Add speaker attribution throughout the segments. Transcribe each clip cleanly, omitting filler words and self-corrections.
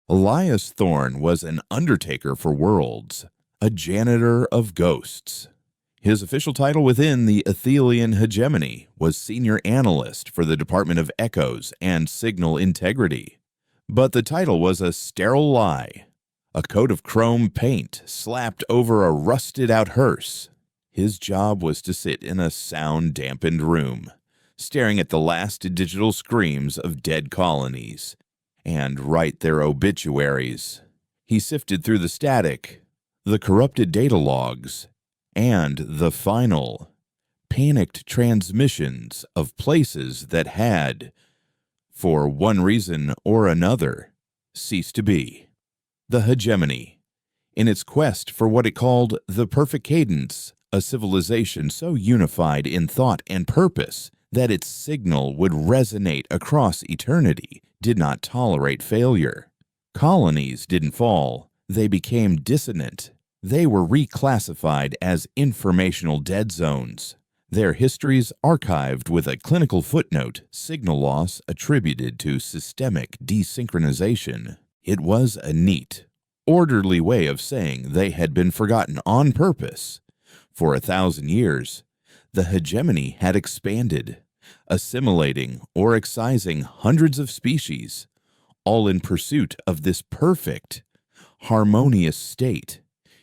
Speaker 1: Elias Thorne was an undertaker for worlds, a janitor of ghosts. His official title within the Athelian hegemony was Senior Analyst for the Department of Echoes and Signal Integrity. But the title was a sterile lie, a coat of chrome paint slapped over a rusted-out hearse. His job was to sit in a sound-dampened room, staring at the last digital screams of dead colonies, and write their obituaries. He sifted through the static, the corrupted data logs, and the final, panicked transmissions of places that had, for one reason or another, ceased to be. The hegemony, in its quest for what it called the perfect cadence, a civilization so unified in thought and purpose that its signal would resonate across eternity, did not tolerate failure. Colonies didn't fall, they became dissonant. They were reclassified as informational dead zones, their histories archived with a clinical footnote, signal loss attributed to systemic desynchronization. It was a neat, orderly way of saying they had been forgotten on purpose. For 1,000 years, the hegemony had expanded, assimilating or excising hundreds of species, all in pursuit of this perfect, harmonious state.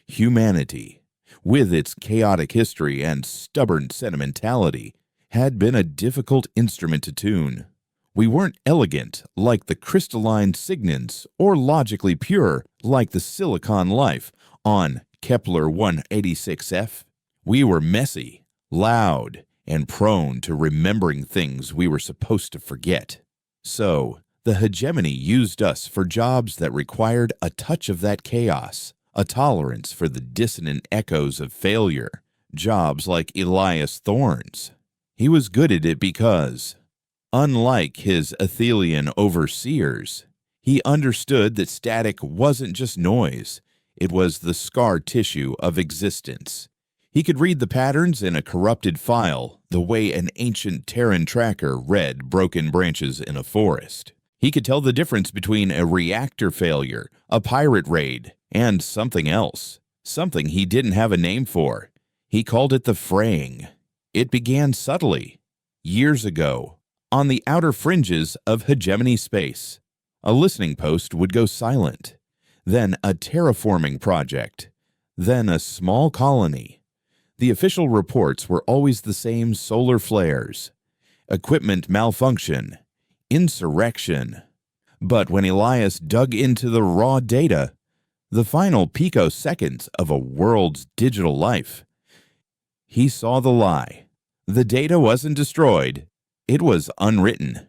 Speaker 1: Humanity, with its chaotic history and stubborn sentimentality, had been a difficult instrument to tune. We weren't elegant like the crystalline Cygnans or logically pure like the silicon life on Kepler 186f. We were messy, loud, and prone to remembering things we were supposed to forget. So, the hegemony used us for jobs that required a touch of that chaos, a tolerance for the dissonant echoes of failure, jobs like Elias Thorne's. He was good at it because, unlike his Athelian overseers, he understood that static wasn't just noise, it was the scar tissue of existence. He could read the patterns in a corrupted file the way an ancient Terran tracker read broken branches in a forest. He could tell the difference between a reactor failure, a pirate raid, and something else, something he didn't have a name for. He called it the fraying. It began subtly, years ago, on the outer fringes of hegemony space. A listening post would go silent, then a terraforming project, then a small colony. The official reports were always the same: solar flares, equipment malfunction, insurrection. But when Elias dug into the raw data, the final picoseconds of a world's digital life, he saw the lie. The data wasn't destroyed, it was unwritten.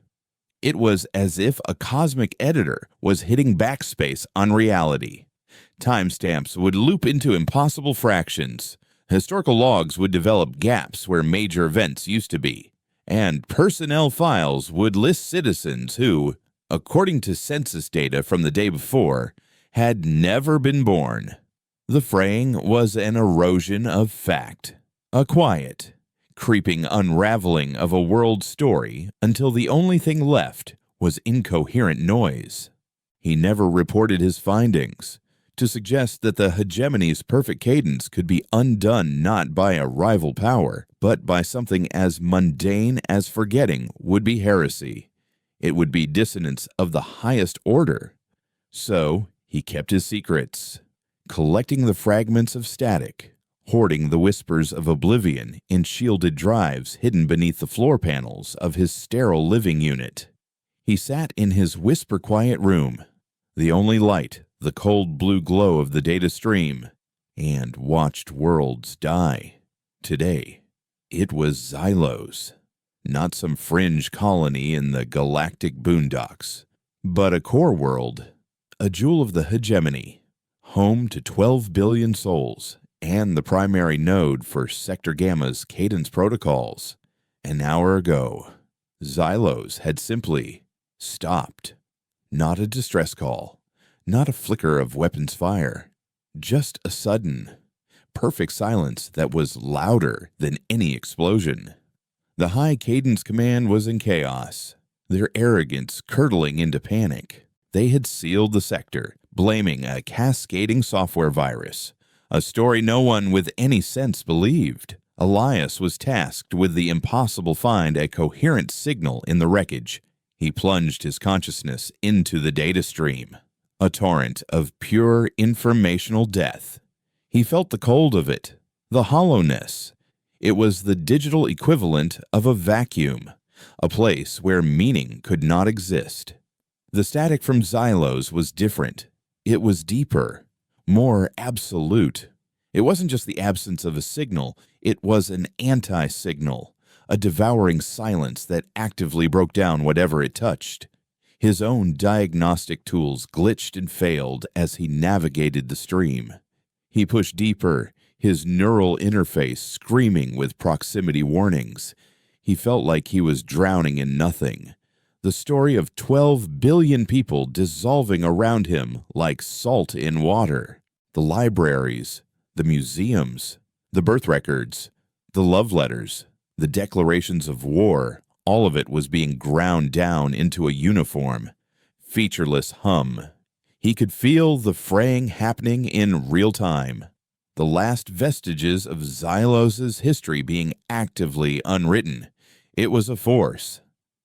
Speaker 1: It was as if a cosmic editor was hitting backspace on reality. Timestamps would loop into impossible fractions. Historical logs would develop gaps where major events used to be, and personnel files would list citizens who, according to census data from the day before, had never been born. The fraying was an erosion of fact, a quiet, creeping unraveling of a world story until the only thing left was incoherent noise. He never reported his findings, to suggest that the hegemony's perfect cadence could be undone not by a rival power, but by something as mundane as forgetting would be heresy. It would be dissonance of the highest order. So he kept his secrets, collecting the fragments of static, hoarding the whispers of oblivion in shielded drives hidden beneath the floor panels of his sterile living unit. He sat in his whisper-quiet room, the only light the cold blue glow of the data stream, and watched worlds die. Today, it was Xylos, not some fringe colony in the Galactic boondocks, but a core world, a jewel of the hegemony, home to 12 billion souls, and the primary node for Sector Gamma's cadence protocols. An hour ago, Xylos had simply stopped. Not a distress call. Not a flicker of weapons fire, just a sudden, perfect silence that was louder than any explosion. The high cadence command was in chaos, their arrogance curdling into panic. They had sealed the sector, blaming a cascading software virus, a story no one with any sense believed. Elias was tasked with the impossible find a coherent signal in the wreckage. He plunged his consciousness into the data stream, a torrent of pure informational death. He felt the cold of it, the hollowness. It was the digital equivalent of a vacuum, a place where meaning could not exist. The static from Xylos was different. It was deeper, more absolute. It wasn't just the absence of a signal, it was an anti-signal, a devouring silence that actively broke down whatever it touched. His own diagnostic tools glitched and failed as he navigated the stream. He pushed deeper, his neural interface screaming with proximity warnings. He felt like he was drowning in nothing. The story of 12 billion people dissolving around him like salt in water. The libraries, the museums, the birth records, the love letters, the declarations of war, all of it was being ground down into a uniform, featureless hum. He could feel the fraying happening in real time, the last vestiges of Xylos' history being actively unwritten. It was a force,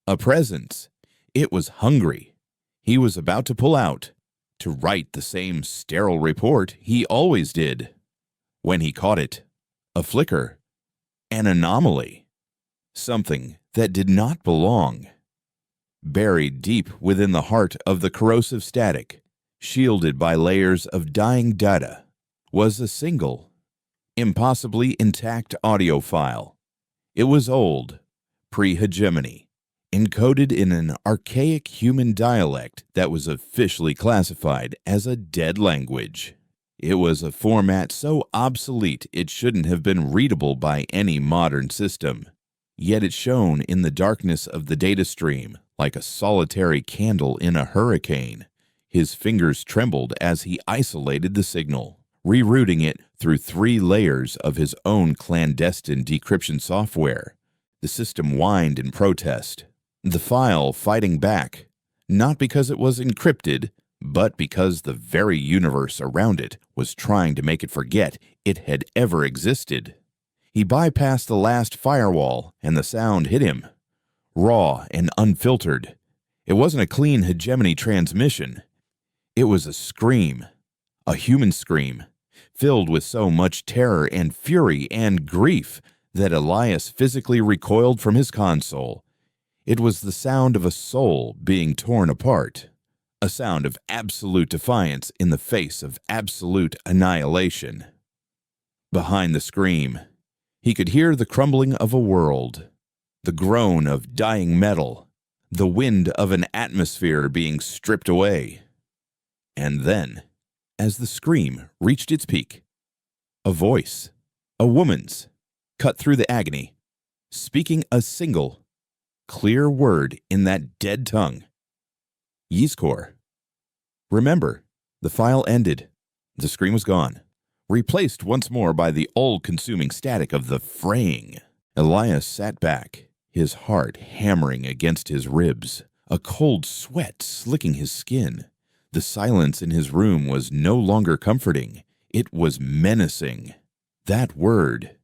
Speaker 1: a presence. It was hungry. He was about to pull out, to write the same sterile report he always did. When he caught it, a flicker, an anomaly, something that did not belong. Buried deep within the heart of the corrosive static, shielded by layers of dying data, was a single, impossibly intact audio file. It was old, pre-hegemony, encoded in an archaic human dialect that was officially classified as a dead language. It was a format so obsolete it shouldn't have been readable by any modern system. Yet it shone in the darkness of the data stream like a solitary candle in a hurricane. His fingers trembled as he isolated the signal, rerouting it through 3 layers of his own clandestine decryption software. The system whined in protest, the file fighting back, not because it was encrypted, but because the very universe around it was trying to make it forget it had ever existed. He bypassed the last firewall, and the sound hit him, raw and unfiltered. It wasn't a clean hegemony transmission. It was a scream, a human scream, filled with so much terror and fury and grief that Elias physically recoiled from his console. It was the sound of a soul being torn apart, a sound of absolute defiance in the face of absolute annihilation. Behind the scream, he could hear the crumbling of a world, the groan of dying metal, the wind of an atmosphere being stripped away. And then, as the scream reached its peak, a voice, a woman's, cut through the agony, speaking a single, clear word in that dead tongue. Yizkor. Remember, the file ended. The screen was gone, replaced once more by the all-consuming static of the fraying. Elias sat back, his heart hammering against his ribs, a cold sweat slicking his skin. The silence in his room was no longer comforting. It was menacing. That word,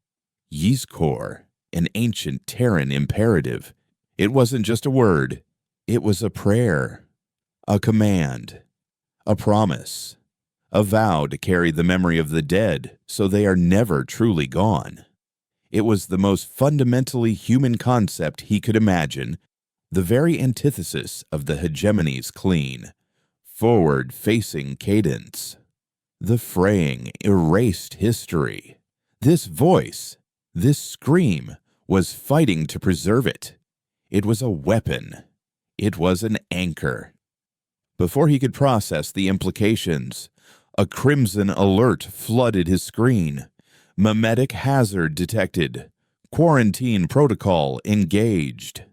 Speaker 1: Yizkor, an ancient Terran imperative. It wasn't just a word. It was a prayer, a command, a promise, a vow to carry the memory of the dead so they are never truly gone. It was the most fundamentally human concept he could imagine, the very antithesis of the hegemony's clean, forward-facing cadence. The fraying, erased history. This voice, this scream, was fighting to preserve it. It was a weapon. It was an anchor. Before he could process the implications, a crimson alert flooded his screen. Memetic hazard detected. Quarantine protocol engaged.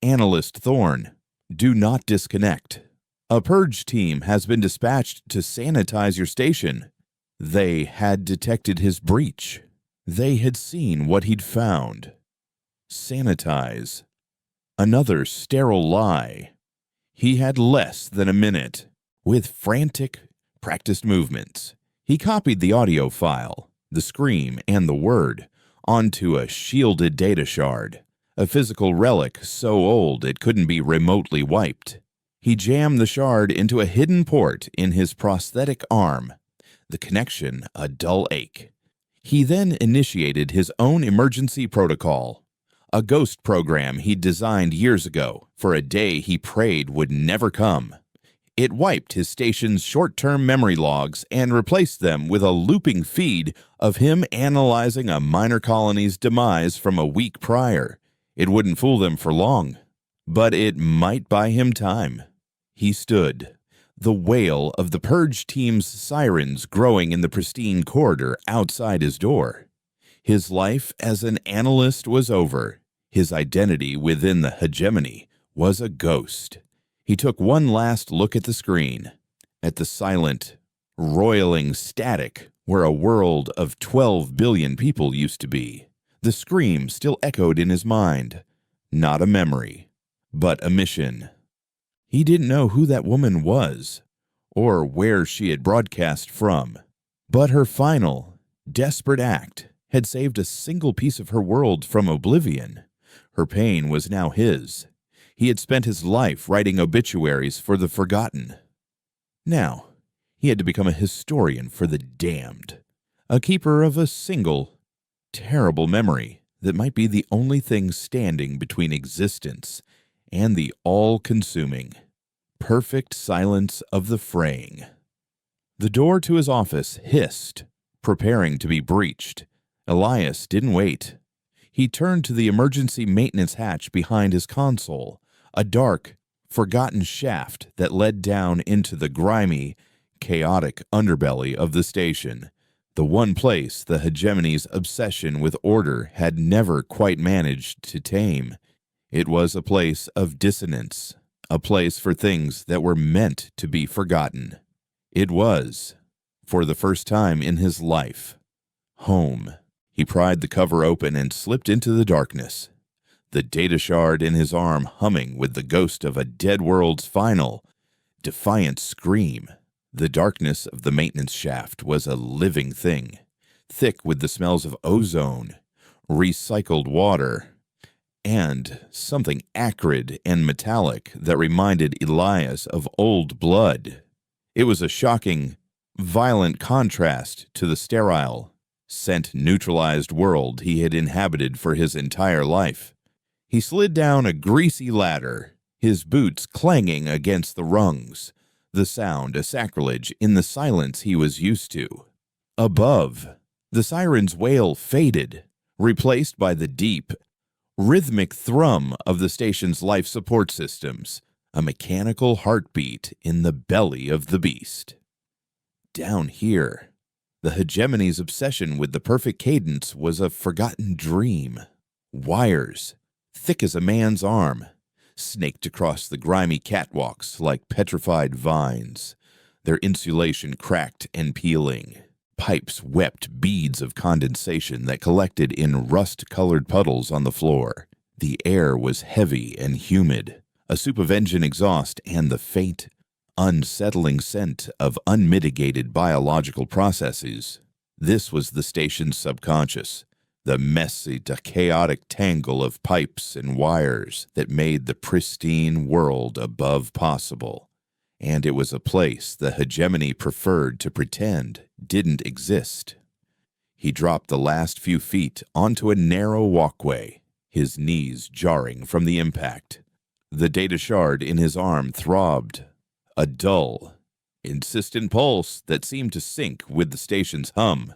Speaker 1: Analyst Thorne, do not disconnect. A purge team has been dispatched to sanitize your station. They had detected his breach. They had seen what he'd found. Sanitize. Another sterile lie. He had less than a minute. With frantic, practiced movements, he copied the audio file, the scream, and the word onto a shielded data shard, a physical relic so old it couldn't be remotely wiped. He jammed the shard into a hidden port in his prosthetic arm, the connection a dull ache. He then initiated his own emergency protocol, a ghost program he'd designed years ago for a day he prayed would never come. It wiped his station's short-term memory logs and replaced them with a looping feed of him analyzing a minor colony's demise from a week prior. It wouldn't fool them for long, but it might buy him time. He stood, the wail of the purge team's sirens growing in the pristine corridor outside his door. His life as an analyst was over. His identity within the hegemony was a ghost. He took one last look at the screen, at the silent, roiling static where a world of 12 billion people used to be. The scream still echoed in his mind. Not a memory, but a mission. He didn't know who that woman was, or where she had broadcast from, but her final, desperate act had saved a single piece of her world from oblivion. Her pain was now his. He had spent his life writing obituaries for the forgotten. Now, he had to become a historian for the damned, a keeper of a single, terrible memory that might be the only thing standing between existence and the all-consuming, perfect silence of the fraying. The door to his office hissed, preparing to be breached. Elias didn't wait. He turned to the emergency maintenance hatch behind his console, a dark, forgotten shaft that led down into the grimy, chaotic underbelly of the station, the one place the hegemony's obsession with order had never quite managed to tame. It was a place of dissonance, a place for things that were meant to be forgotten. It was, for the first time in his life, home. He pried the cover open and slipped into the darkness, the data shard in his arm humming with the ghost of a dead world's final, defiant scream. The darkness of the maintenance shaft was a living thing, thick with the smells of ozone, recycled water, and something acrid and metallic that reminded Elias of old blood. It was a shocking, violent contrast to the sterile, scent-neutralized world he had inhabited for his entire life. He slid down a greasy ladder, his boots clanging against the rungs, the sound a sacrilege in the silence he was used to. Above, the siren's wail faded, replaced by the deep, rhythmic thrum of the station's life support systems, a mechanical heartbeat in the belly of the beast. Down here, the hegemony's obsession with the perfect cadence was a forgotten dream. Wires, thick as a man's arm, snaked across the grimy catwalks like petrified vines, their insulation cracked and peeling. Pipes wept beads of condensation that collected in rust-colored puddles on the floor. The air was heavy and humid, a soup of engine exhaust and the faint, unsettling scent of unmitigated biological processes. This was the station's subconscious, the messy, chaotic tangle of pipes and wires that made the pristine world above possible. And it was a place the hegemony preferred to pretend didn't exist. He dropped the last few feet onto a narrow walkway, his knees jarring from the impact. The data shard in his arm throbbed, a dull, insistent pulse that seemed to sync with the station's hum.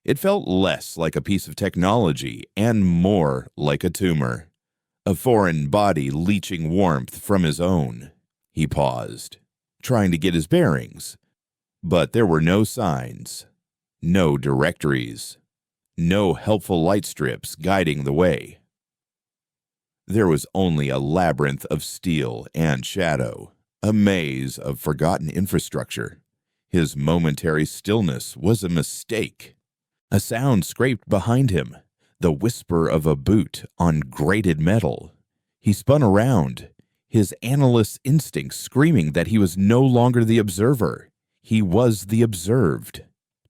Speaker 1: It felt less like a piece of technology and more like a tumor, a foreign body leaching warmth from his own. He paused, trying to get his bearings, but there were no signs, no directories, no helpful light strips guiding the way. There was only a labyrinth of steel and shadow, a maze of forgotten infrastructure. His momentary stillness was a mistake. A sound scraped behind him, the whisper of a boot on grated metal. He spun around, his analyst's instincts screaming that he was no longer the observer. He was the observed.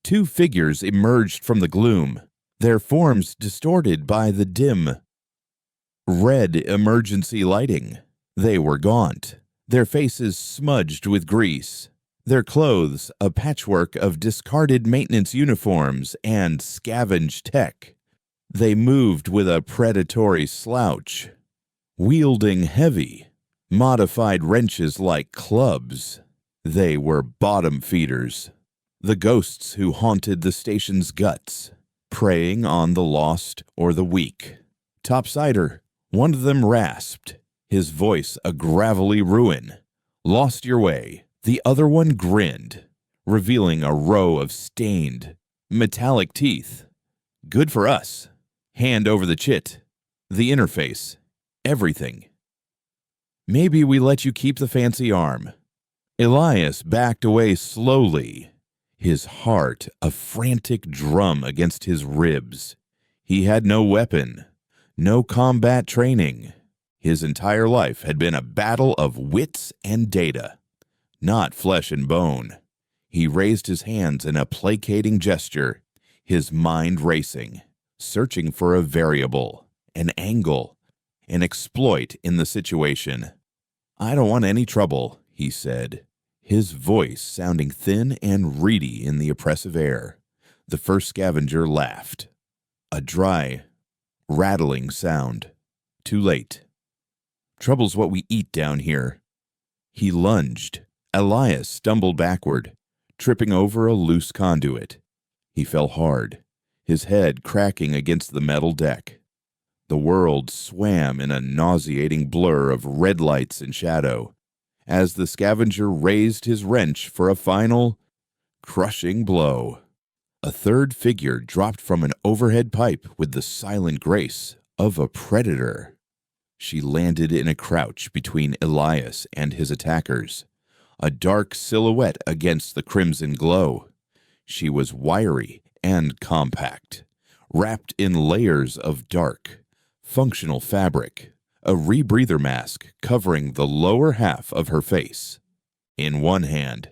Speaker 1: Two figures emerged from the gloom, their forms distorted by the dim, red emergency lighting. They were gaunt, their faces smudged with grease, their clothes a patchwork of discarded maintenance uniforms and scavenged tech. They moved with a predatory slouch, wielding heavy, modified wrenches like clubs. They were bottom feeders, the ghosts who haunted the station's guts, preying on the lost or the weak. Topsider, one of them rasped, his voice a gravelly ruin. Lost your way. The other one grinned, revealing a row of stained, metallic teeth. Good for us. Hand over the chit, the interface, everything. Maybe we let you keep the fancy arm. Elias backed away slowly, his heart a frantic drum against his ribs. He had no weapon, no combat training. His entire life had been a battle of wits and data, not flesh and bone. He raised his hands in a placating gesture, his mind racing, searching for a variable, an angle, an exploit in the situation. I don't want any trouble, he said, his voice sounding thin and reedy in the oppressive air. The first scavenger laughed. A dry, rattling sound. Too late. Trouble's what we eat down here. He lunged. Elias stumbled backward, tripping over a loose conduit. He fell hard, his head cracking against the metal deck. The world swam in a nauseating blur of red lights and shadow, as the scavenger raised his wrench for a final, crushing blow. A third figure dropped from an overhead pipe with the silent grace of a predator. She landed in a crouch between Elias and his attackers, a dark silhouette against the crimson glow. She was wiry and compact, wrapped in layers of dark, functional fabric, a rebreather mask covering the lower half of her face. In one hand,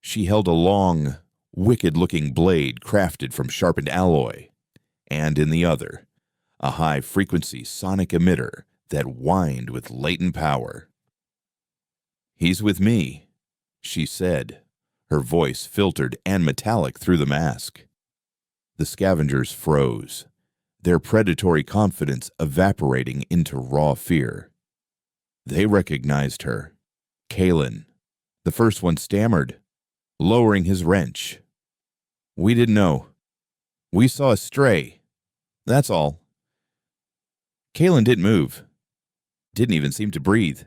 Speaker 1: she held a long, wicked-looking blade crafted from sharpened alloy, and in the other, a high-frequency sonic emitter that whined with latent power. "He's with me," she said, her voice filtered and metallic through the mask. The scavengers froze, their predatory confidence evaporating into raw fear. They recognized her. Kalen. The first one stammered, lowering his wrench. "We didn't know. We saw a stray. That's all." Kalen didn't move. Didn't even seem to breathe.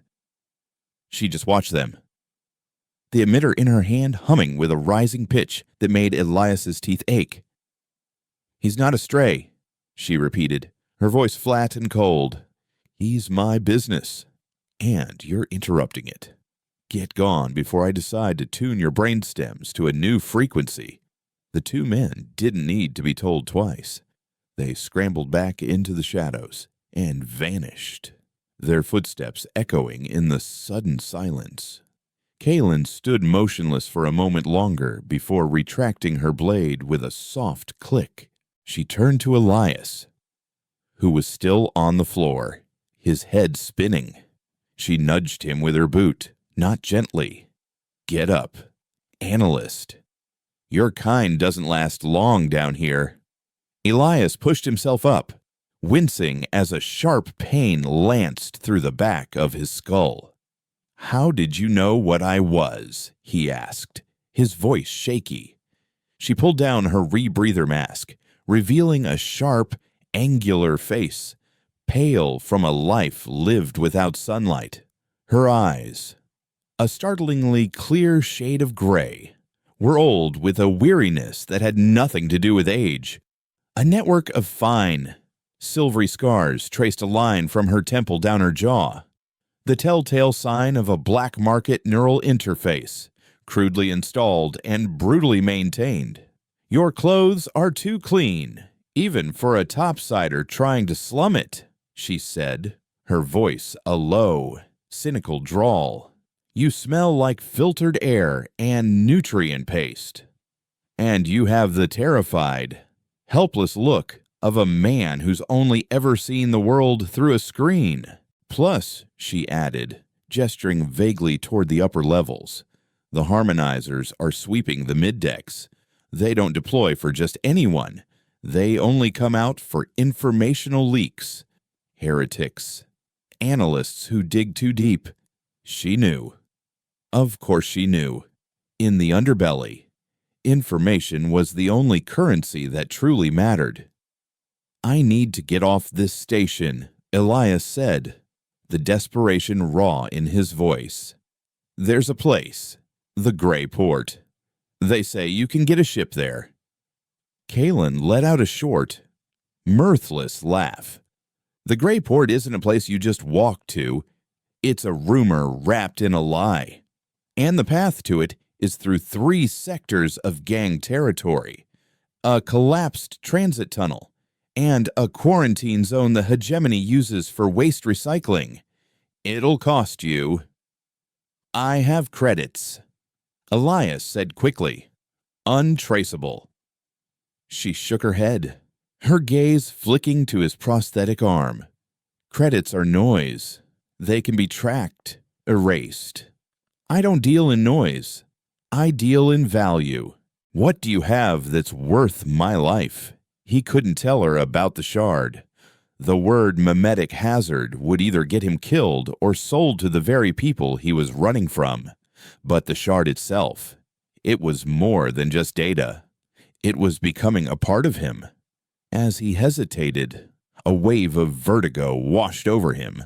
Speaker 1: She just watched them, the emitter in her hand humming with a rising pitch that made Elias's teeth ache. "He's not a stray," she repeated, her voice flat and cold. "He's my business, and you're interrupting it. Get gone before I decide to tune your brainstems to a new frequency." The two men didn't need to be told twice. They scrambled back into the shadows and vanished, their footsteps echoing in the sudden silence. Kalen stood motionless for a moment longer before retracting her blade with a soft click. She turned to Elias, who was still on the floor, his head spinning. She nudged him with her boot, not gently. "Get up. Analyst. Your kind doesn't last long down here." Elias pushed himself up, wincing as a sharp pain lanced through the back of his skull. "How did you know what I was?" he asked, his voice shaky. She pulled down her rebreather mask, revealing a sharp, angular face, pale from a life lived without sunlight. Her eyes, a startlingly clear shade of gray, were old with a weariness that had nothing to do with age. A network of fine, silvery scars traced a line from her temple down her jaw, the telltale sign of a black market neural interface, crudely installed and brutally maintained. "Your clothes are too clean, even for a topsider trying to slum it," she said, her voice a low, cynical drawl. You smell like filtered air and nutrient paste. And you have the terrified, helpless look of a man who's only ever seen the world through a screen. Plus, she added, gesturing vaguely toward the upper levels, the harmonizers are sweeping the mid-decks. They don't deploy for just anyone. They only come out for informational leaks. Heretics. Analysts who dig too deep. She knew. Of course she knew. In the underbelly, information was the only currency that truly mattered. I need to get off this station, Elias said, the desperation raw in his voice. There's a place, the Gray Port. They say you can get a ship there. Kalen let out a short, mirthless laugh. The Gray Port isn't a place you just walk to. It's a rumor wrapped in a lie. And the path to it is through 3 sectors of gang territory, a collapsed transit tunnel, and a quarantine zone the hegemony uses for waste recycling. It'll cost you. I have credits, Elias said quickly. Untraceable. She shook her head, her gaze flicking to his prosthetic arm. Credits are noise. They can be tracked, erased. I don't deal in noise. I deal in value. What do you have that's worth my life? He couldn't tell her about the shard. The word mimetic hazard would either get him killed or sold to the very people he was running from. But the shard itself, it was more than just data. It was becoming a part of him. As he hesitated, a wave of vertigo washed over him.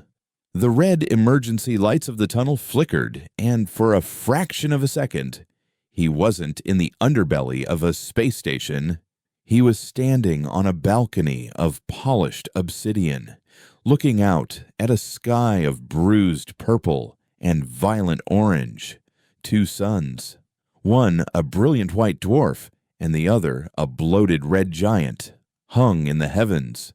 Speaker 1: The red emergency lights of the tunnel flickered, and for a fraction of a second, he wasn't in the underbelly of a space station. He was standing on a balcony of polished obsidian, looking out at a sky of bruised purple and violent orange. 2 suns, one a brilliant white dwarf, and the other a bloated red giant, hung in the heavens.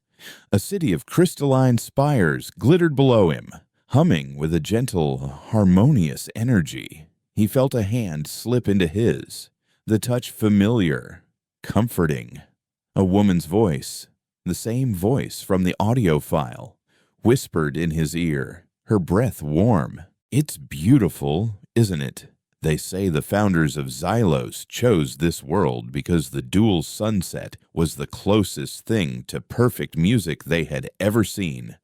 Speaker 1: A city of crystalline spires glittered below him, humming with a gentle, harmonious energy. He felt a hand slip into his, the touch familiar, comforting. A woman's voice, the same voice from the audio file, whispered in his ear, her breath warm. It's beautiful, isn't it? They say the founders of Xylos chose this world because the dual sunset was the closest thing to perfect music they had ever seen.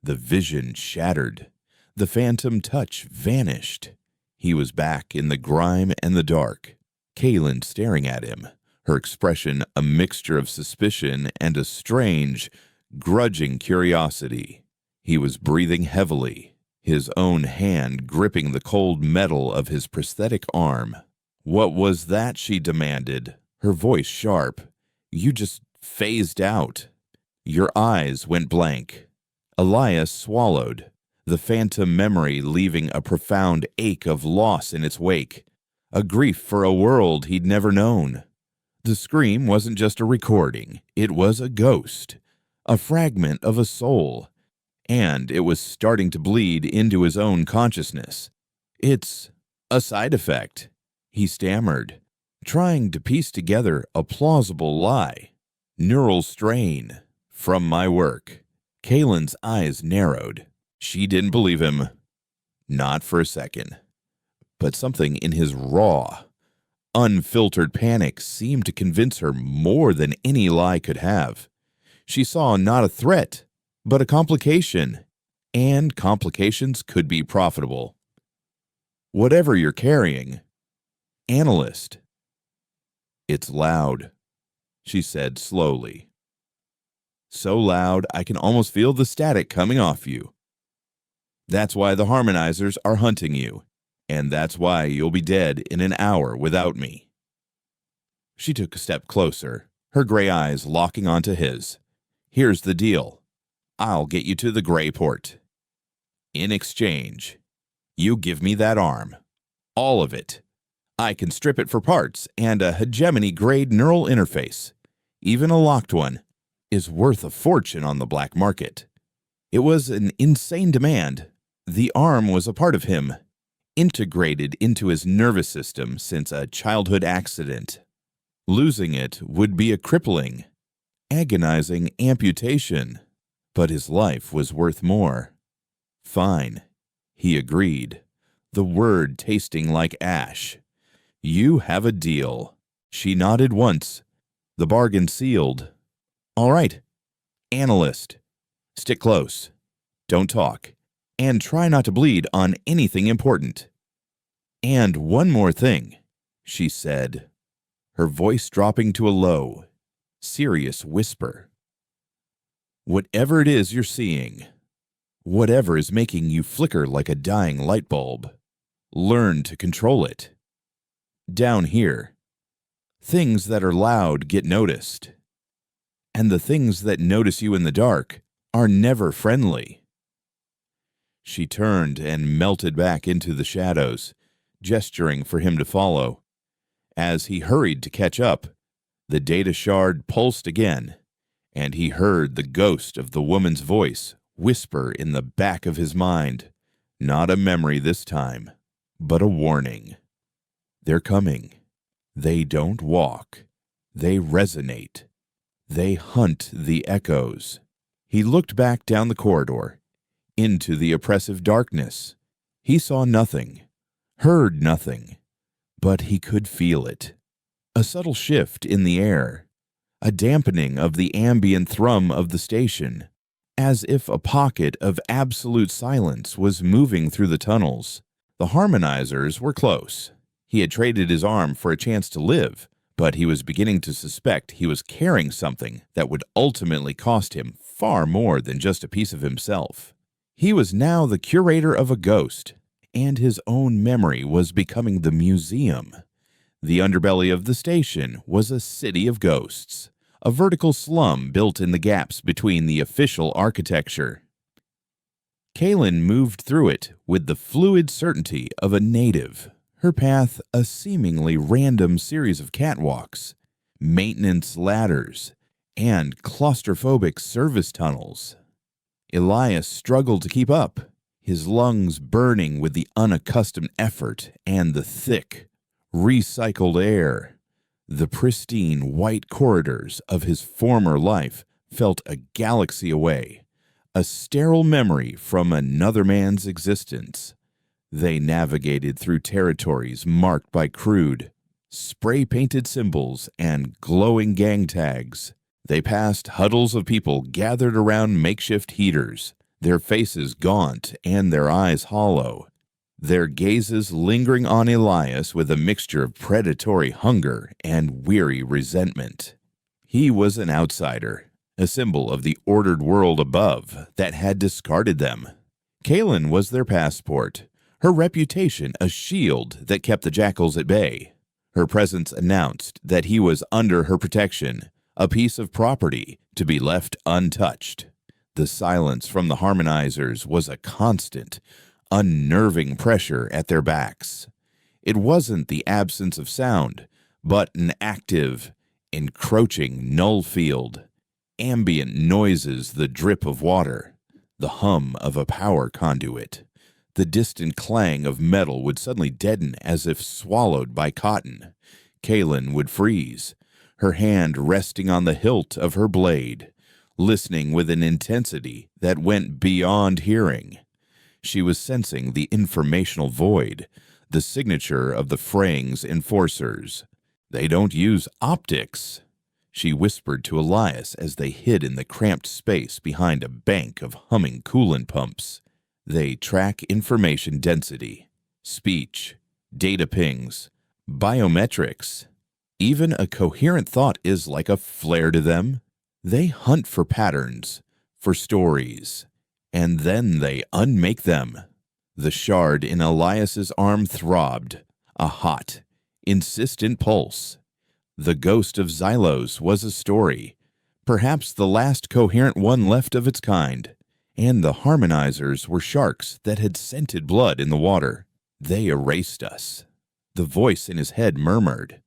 Speaker 1: The vision shattered. The phantom touch vanished. He was back in the grime and the dark, Kalen staring at him, her expression a mixture of suspicion and a strange, grudging curiosity. He was breathing heavily, his own hand gripping the cold metal of his prosthetic arm. What was that, she demanded, her voice sharp. You just phased out. Your eyes went blank. Elias swallowed, the phantom memory leaving a profound ache of loss in its wake, a grief for a world he'd never known. The scream wasn't just a recording, it was a ghost, a fragment of a soul, and it was starting to bleed into his own consciousness. It's a side effect, he stammered, trying to piece together a plausible lie. Neural strain from my work. Kalen's eyes narrowed. She didn't believe him. Not for a second. But something in his raw, unfiltered panic seemed to convince her more than any lie could have. She saw not a threat, but a complication, and complications could be profitable. Whatever you're carrying, analyst. It's loud, she said slowly. So loud I can almost feel the static coming off you. That's why the harmonizers are hunting you, and that's why you'll be dead in an hour without me. She took a step closer, her gray eyes locking onto his. Here's the deal. I'll get you to the Gray Port. In exchange, you give me that arm. All of it. I can strip it for parts and a hegemony-grade neural interface. Even a locked one is worth a fortune on the black market. It was an insane demand. The arm was a part of him, integrated into his nervous system since a childhood accident. Losing it would be a crippling, agonizing amputation, but his life was worth more. Fine, he agreed, the word tasting like ash. You have a deal. She nodded once, the bargain sealed. All right, analyst, stick close, don't talk, and try not to bleed on anything important. And one more thing, she said, her voice dropping to a low, serious whisper. Whatever it is you're seeing, whatever is making you flicker like a dying light bulb, learn to control it. Down here, things that are loud get noticed, and the things that notice you in the dark are never friendly. She turned and melted back into the shadows, gesturing for him to follow. As he hurried to catch up, the data shard pulsed again, and he heard the ghost of the woman's voice whisper in the back of his mind, not a memory this time, but a warning. They're coming. They don't walk. They resonate. They hunt the echoes. He looked back down the corridor, into the oppressive darkness. He saw nothing, heard nothing, but he could feel it. A subtle shift in the air, a dampening of the ambient thrum of the station, as if a pocket of absolute silence was moving through the tunnels. The harmonizers were close. He had traded his arm for a chance to live, but he was beginning to suspect he was carrying something that would ultimately cost him far more than just a piece of himself. He was now the curator of a ghost, and his own memory was becoming the museum. The underbelly of the station was a city of ghosts, a vertical slum built in the gaps between the official architecture. Kaylin moved through it with the fluid certainty of a native, her path a seemingly random series of catwalks, maintenance ladders, and claustrophobic service tunnels. Elias struggled to keep up, his lungs burning with the unaccustomed effort and the thick, recycled air. The pristine white corridors of his former life felt a galaxy away, a sterile memory from another man's existence. They navigated through territories marked by crude, spray-painted symbols and glowing gang tags. They passed huddles of people gathered around makeshift heaters, their faces gaunt and their eyes hollow, their gazes lingering on Elias with a mixture of predatory hunger and weary resentment. He was an outsider, a symbol of the ordered world above that had discarded them. Kaylin was their passport, her reputation a shield that kept the jackals at bay. Her presence announced that he was under her protection, a piece of property to be left untouched. The silence from the harmonizers was a constant, unnerving pressure at their backs. It wasn't the absence of sound, but an active, encroaching null field. Ambient noises, the drip of water, the hum of a power conduit. The distant clang of metal would suddenly deaden as if swallowed by cotton. Kaylin would freeze, her hand resting on the hilt of her blade, listening with an intensity that went beyond hearing. She was sensing the informational void, the signature of the fraying's enforcers. They don't use optics, she whispered to Elias as they hid in the cramped space behind a bank of humming coolant pumps. They track information density, speech, data pings, biometrics. Even a coherent thought is like a flare to them. They hunt for patterns, for stories, and then they unmake them. The shard in Elias's arm throbbed, a hot, insistent pulse. The ghost of Xylos was a story, perhaps the last coherent one left of its kind, and the harmonizers were sharks that had scented blood in the water. They erased us. The voice in his head murmured,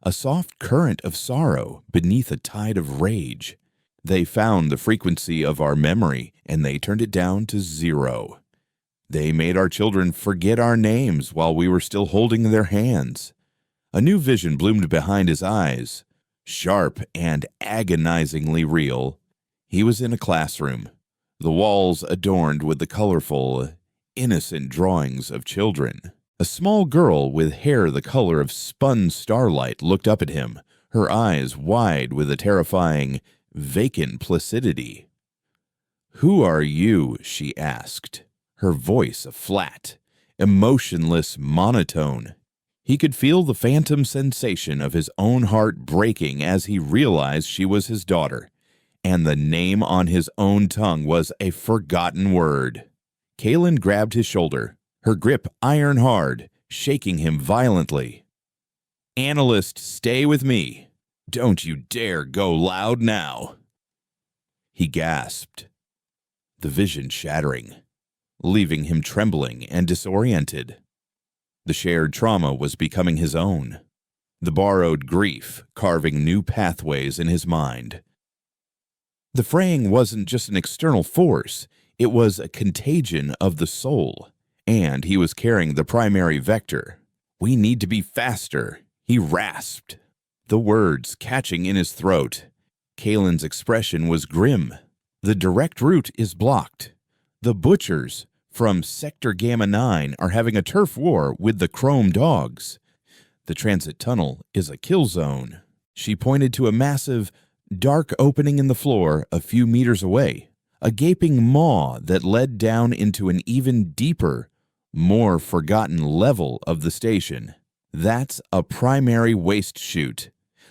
Speaker 1: a soft current of sorrow beneath a tide of rage. They found the frequency of our memory, and they turned it down to 0. They made our children forget our names while we were still holding their hands. A new vision bloomed behind his eyes, sharp and agonizingly real. He was in a classroom, the walls adorned with the colorful, innocent drawings of children. A small girl with hair the color of spun starlight looked up at him, her eyes wide with a terrifying, vacant placidity. "Who are you?" she asked, her voice a flat, emotionless monotone. He could feel the phantom sensation of his own heart breaking as he realized she was his daughter, and the name on his own tongue was a forgotten word. Kaylin grabbed his shoulder, her grip iron hard, shaking him violently. "Analyst, stay with me. Don't you dare go loud now." He gasped, the vision shattering, leaving him trembling and disoriented. The shared trauma was becoming his own, the borrowed grief carving new pathways in his mind. The fraying wasn't just an external force, it was a contagion of the soul, and he was carrying the primary vector. "We need to be faster," he rasped, the words catching in his throat. Kaylin's expression was grim. "The direct route is blocked. The butchers from Sector Gamma 9 are having a turf war with the Chrome Dogs. The transit tunnel is a kill zone." She pointed to a massive, dark opening in the floor a few meters away, a gaping maw that led down into an even deeper, more forgotten level of the station. "That's a primary waste chute.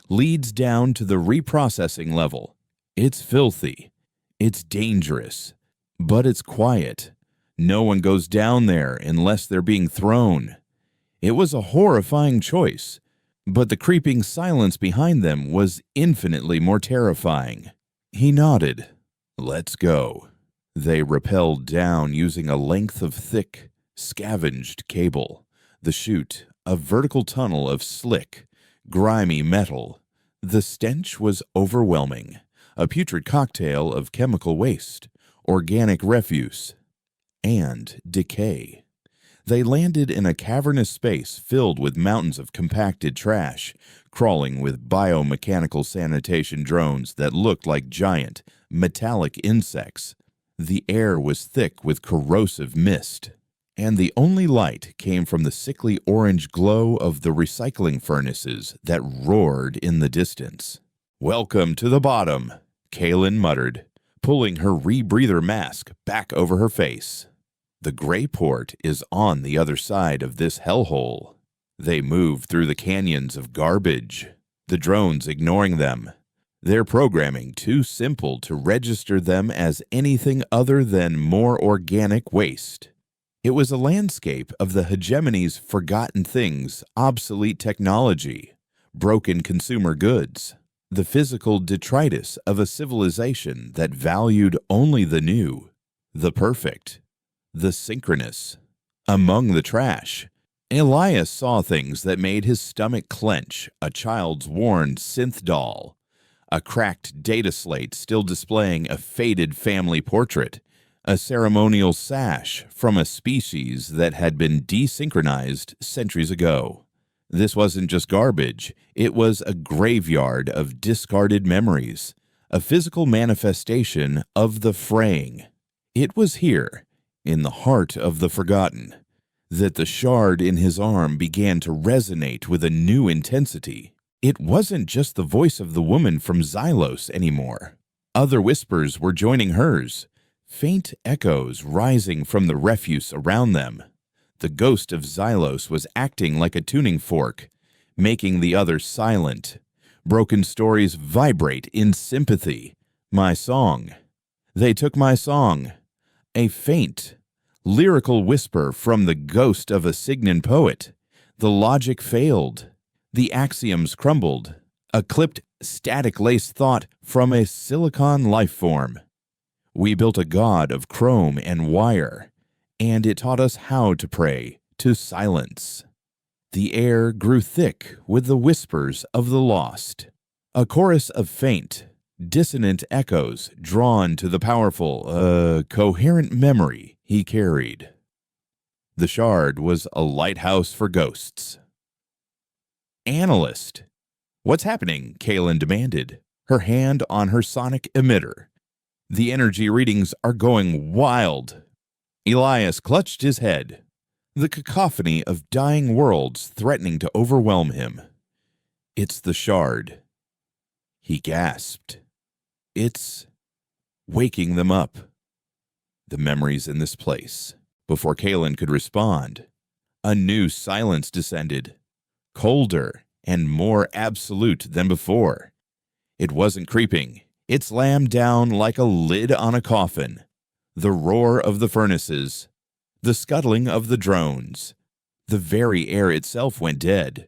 Speaker 1: Leads down to the reprocessing level. It's filthy. It's dangerous. But it's quiet. No one goes down there unless they're being thrown." It was a horrifying choice, but the creeping silence behind them was infinitely more terrifying. He nodded. "Let's go." They rappelled down using a length of thick, scavenged cable. The chute, a vertical tunnel of slick, grimy metal. The stench was overwhelming, a putrid cocktail of chemical waste, organic refuse, and decay. They landed in a cavernous space filled with mountains of compacted trash, crawling with biomechanical sanitation drones that looked like giant, metallic insects. The air was thick with corrosive mist, and the only light came from the sickly orange glow of the recycling furnaces that roared in the distance. "Welcome to the bottom," Kaylin muttered, pulling her rebreather mask back over her face. "The gray port is on the other side of this hellhole." They moved through the canyons of garbage, the drones ignoring them, their programming too simple to register them as anything other than more organic waste. It was a landscape of the hegemony's forgotten things, obsolete technology, broken consumer goods, the physical detritus of a civilization that valued only the new, the perfect, the synchronous. Among the trash, Elias saw things that made his stomach clench: a child's worn synth doll, a cracked data slate still displaying a faded family portrait, a ceremonial sash from a species that had been desynchronized centuries ago. This wasn't just garbage, it was a graveyard of discarded memories, a physical manifestation of the fraying. It was here, in the heart of the forgotten, that the shard in his arm began to resonate with a new intensity. It wasn't just the voice of the woman from Xylos anymore. Other whispers were joining hers, faint echoes rising from the refuse around them. The ghost of Xylos was acting like a tuning fork, making the others silent. Broken stories vibrate in sympathy. My song. They took my song. A faint, lyrical whisper from the ghost of a Signan poet. The logic failed. The axioms crumbled. A clipped, static-laced thought from a silicon life form. We built a god of chrome and wire, and it taught us how to pray to silence. The air grew thick with the whispers of the lost. A chorus of faint, dissonant echoes drawn to the powerful, coherent memory he carried. The shard was a lighthouse for ghosts. Analyst. What's happening? Kaylin demanded, her hand on her sonic emitter. The energy readings are going wild. Elias clutched his head, the cacophony of dying worlds threatening to overwhelm him. It's the shard. He gasped. It's waking them up. The memories in this place. Before Kaylin could respond, a new silence descended, colder and more absolute than before. It wasn't creeping. It slammed down like a lid on a coffin. The roar of the furnaces, the scuttling of the drones, the very air itself went dead.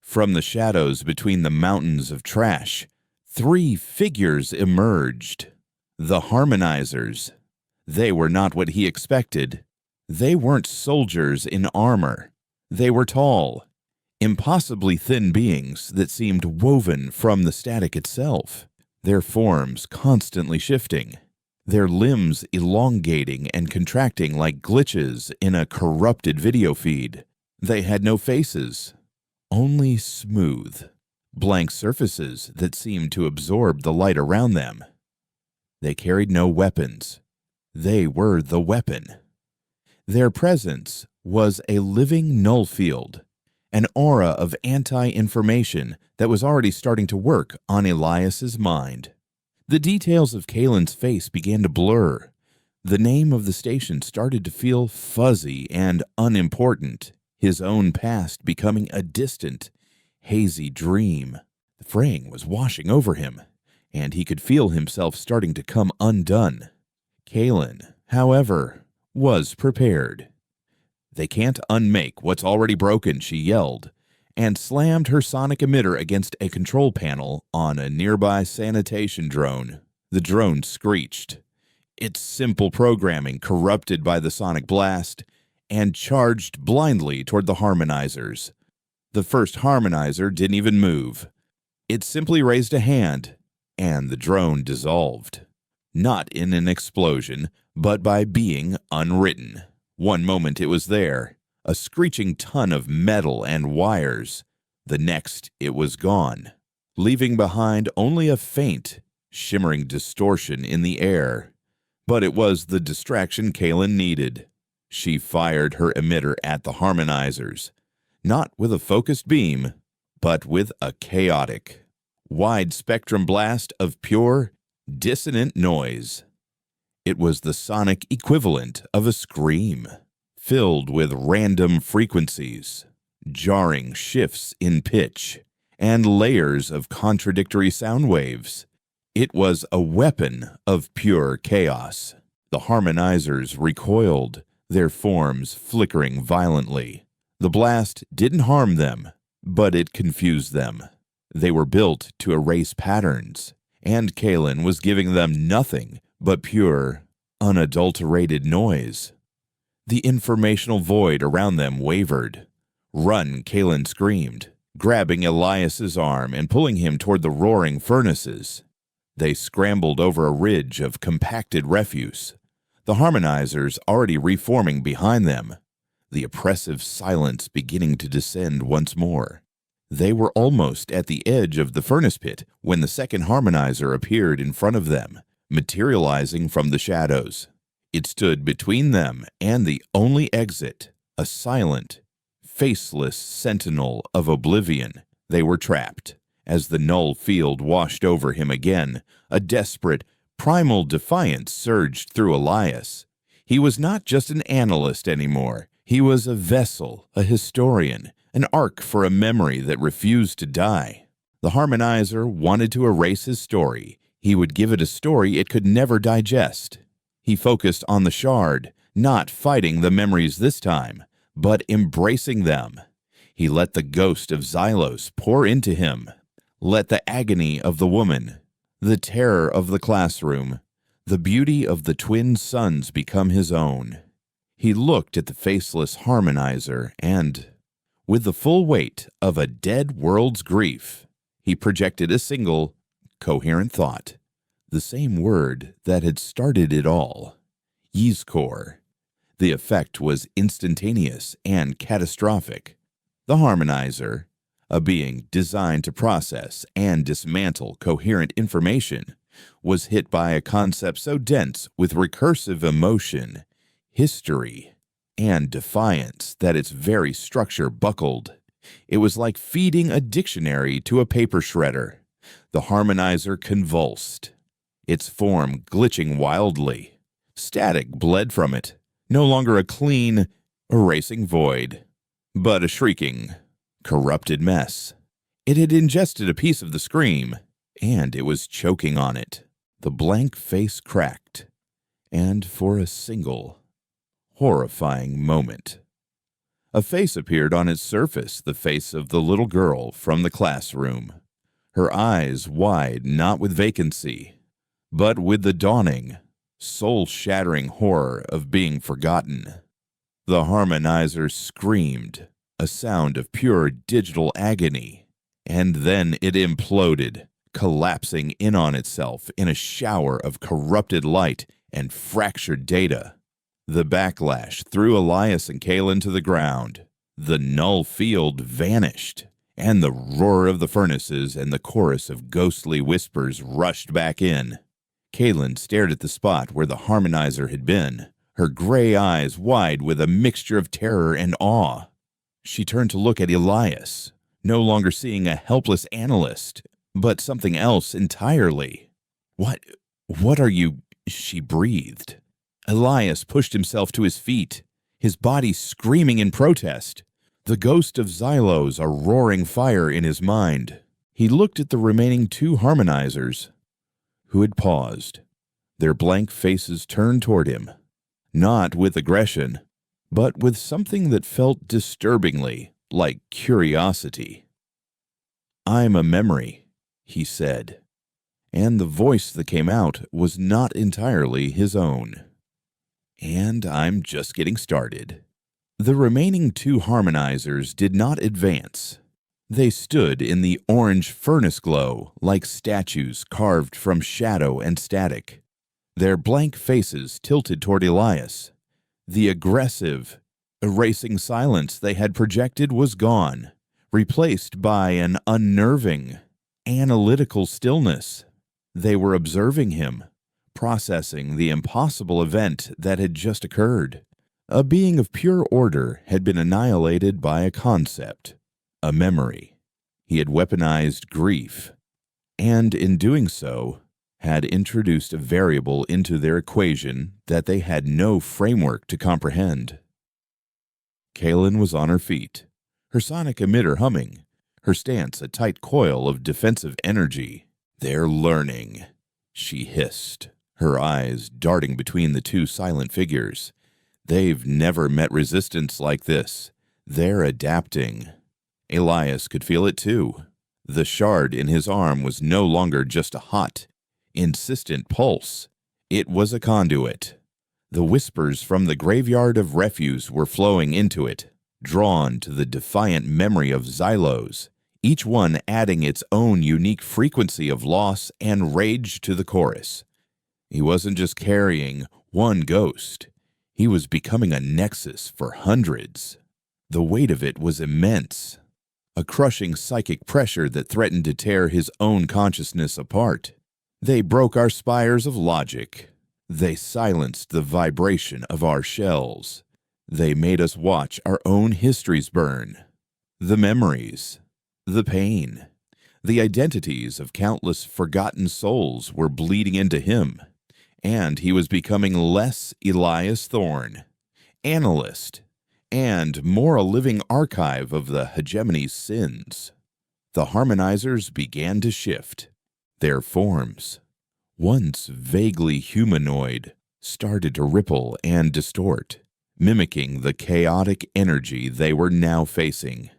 Speaker 1: From the shadows between the mountains of trash, 3 figures emerged. The harmonizers. They were not what he expected. They weren't soldiers in armor. They were tall, impossibly thin beings that seemed woven from the static itself, their forms constantly shifting, their limbs elongating and contracting like glitches in a corrupted video feed. They had no faces, only smooth, blank surfaces that seemed to absorb the light around them. They carried no weapons. They were the weapon. Their presence was a living null field, an aura of anti-information that was already starting to work on Elias's mind. The details of Kaylin's face began to blur. The name of the station started to feel fuzzy and unimportant, his own past becoming a distant, hazy dream. The fraying was washing over him, and he could feel himself starting to come undone. Kaylin, however, was prepared. "They can't unmake what's already broken," she yelled, and slammed her sonic emitter against a control panel on a nearby sanitation drone. The drone screeched, its simple programming corrupted by the sonic blast, and charged blindly toward the harmonizers. The first harmonizer didn't even move. It simply raised a hand, and the drone dissolved. Not in an explosion, but by being unwritten. One moment it was there, a screeching ton of metal and wires. The next it was gone, leaving behind only a faint, shimmering distortion in the air. But it was the distraction Kaylin needed. She fired her emitter at the harmonizers, not with a focused beam, but with a chaotic, wide-spectrum blast of pure, dissonant noise. It was the sonic equivalent of a scream, filled with random frequencies, jarring shifts in pitch, and layers of contradictory sound waves. It was a weapon of pure chaos. The harmonizers recoiled, their forms flickering violently. The blast didn't harm them, but it confused them. They were built to erase patterns, and Kaylin was giving them nothing but pure, unadulterated noise. The informational void around them wavered. "Run," Kaylin screamed, grabbing Elias's arm and pulling him toward the roaring furnaces. They scrambled over a ridge of compacted refuse, the harmonizers already reforming behind them, the oppressive silence beginning to descend once more. They were almost at the edge of the furnace pit when the second harmonizer appeared in front of them, materializing from the shadows. It stood between them and the only exit, a silent, faceless sentinel of oblivion. They were trapped. As the null field washed over him again, a desperate, primal defiance surged through Elias. He was not just an analyst anymore. He was a vessel, a historian, an arc for a memory that refused to die. The harmonizer wanted to erase his story. He would give it a story it could never digest. He focused on the shard, not fighting the memories this time, but embracing them. He let the ghost of Xylos pour into him. Let the agony of the woman, the terror of the classroom, the beauty of the twin suns become his own. He looked at the faceless harmonizer and, with the full weight of a dead world's grief, he projected a single, coherent thought, the same word that had started it all. Yizkor. The effect was instantaneous and catastrophic. The harmonizer, a being designed to process and dismantle coherent information, was hit by a concept so dense with recursive emotion, history, and defiance that its very structure buckled. It was like feeding a dictionary to a paper shredder. The harmonizer convulsed, its form glitching wildly. Static bled from it, no longer a clean, erasing void, but a shrieking, corrupted mess. It had ingested a piece of the scream, and it was choking on it. The blank face cracked, and for a single, horrifying moment, a face appeared on its surface, the face of the little girl from the classroom. Her eyes wide, not with vacancy, but with the dawning, soul-shattering horror of being forgotten. The harmonizer screamed, a sound of pure digital agony, and then it imploded, collapsing in on itself in a shower of corrupted light and fractured data. The backlash threw Elias and Kalen to the ground. The null field vanished, and the roar of the furnaces and the chorus of ghostly whispers rushed back in. Kalen stared at the spot where the harmonizer had been, her gray eyes wide with a mixture of terror and awe. She turned to look at Elias, no longer seeing a helpless analyst, but something else entirely. What are you?" she breathed. Elias pushed himself to his feet, his body screaming in protest. The ghost of Xylos a roaring fire in his mind. He looked at the remaining 2 harmonizers, who had paused, their blank faces turned toward him, not with aggression, but with something that felt disturbingly like curiosity. "I'm a memory," he said, and the voice that came out was not entirely his own. "And I'm just getting started." The remaining 2 harmonizers did not advance. They stood in the orange furnace glow like statues carved from shadow and static, their blank faces tilted toward Elias. The aggressive, erasing silence they had projected was gone, replaced by an unnerving, analytical stillness. They were observing him, processing the impossible event that had just occurred. A being of pure order had been annihilated by a concept, a memory. He had weaponized grief, and in doing so, had introduced a variable into their equation that they had no framework to comprehend. Kalen was on her feet, her sonic emitter humming, her stance a tight coil of defensive energy. "They're learning," she hissed, her eyes darting between the 2 silent figures. "They've never met resistance like this. They're adapting." Elias could feel it too. The shard in his arm was no longer just a hot, insistent pulse. It was a conduit. The whispers from the graveyard of refuse were flowing into it, drawn to the defiant memory of Xylos, each one adding its own unique frequency of loss and rage to the chorus. He wasn't just carrying one ghost. He was becoming a nexus for hundreds. The weight of it was immense, a crushing psychic pressure that threatened to tear his own consciousness apart. They broke our spires of logic. They silenced the vibration of our shells. They made us watch our own histories burn. The memories, the pain, the identities of countless forgotten souls were bleeding into him, and he was becoming less Elias Thorne, analyst, and more a living archive of the hegemony's sins. The harmonizers began to shift. Their forms, once vaguely humanoid, started to ripple and distort, mimicking the chaotic energy they were now facing.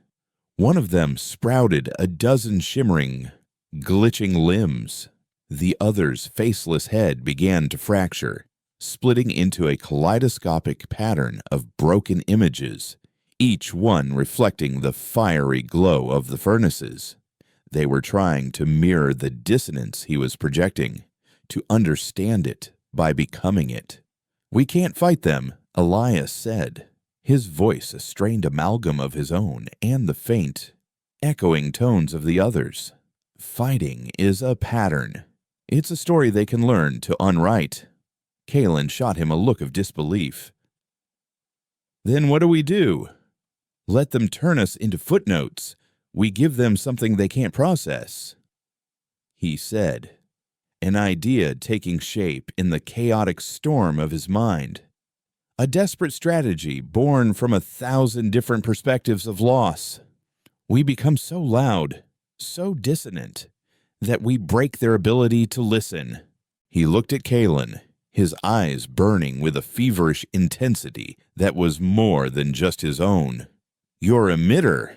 Speaker 1: One of them sprouted a dozen shimmering, glitching limbs. The other's faceless head began to fracture, splitting into a kaleidoscopic pattern of broken images, each one reflecting the fiery glow of the furnaces. They were trying to mirror the dissonance he was projecting, to understand it by becoming it. "We can't fight them," Elias said, his voice a strained amalgam of his own and the faint, echoing tones of the others. Fighting is a pattern. It's a story they can learn to unwrite. Kalen shot him a look of disbelief. Then what do we do? Let them turn us into footnotes. We give them something they can't process. He said, an idea taking shape in the chaotic storm of his mind. A desperate strategy born from 1,000 different perspectives of loss. We become so loud, so dissonant, that we break their ability to listen. He looked at Kalen, his eyes burning with a feverish intensity that was more than just his own. Your emitter.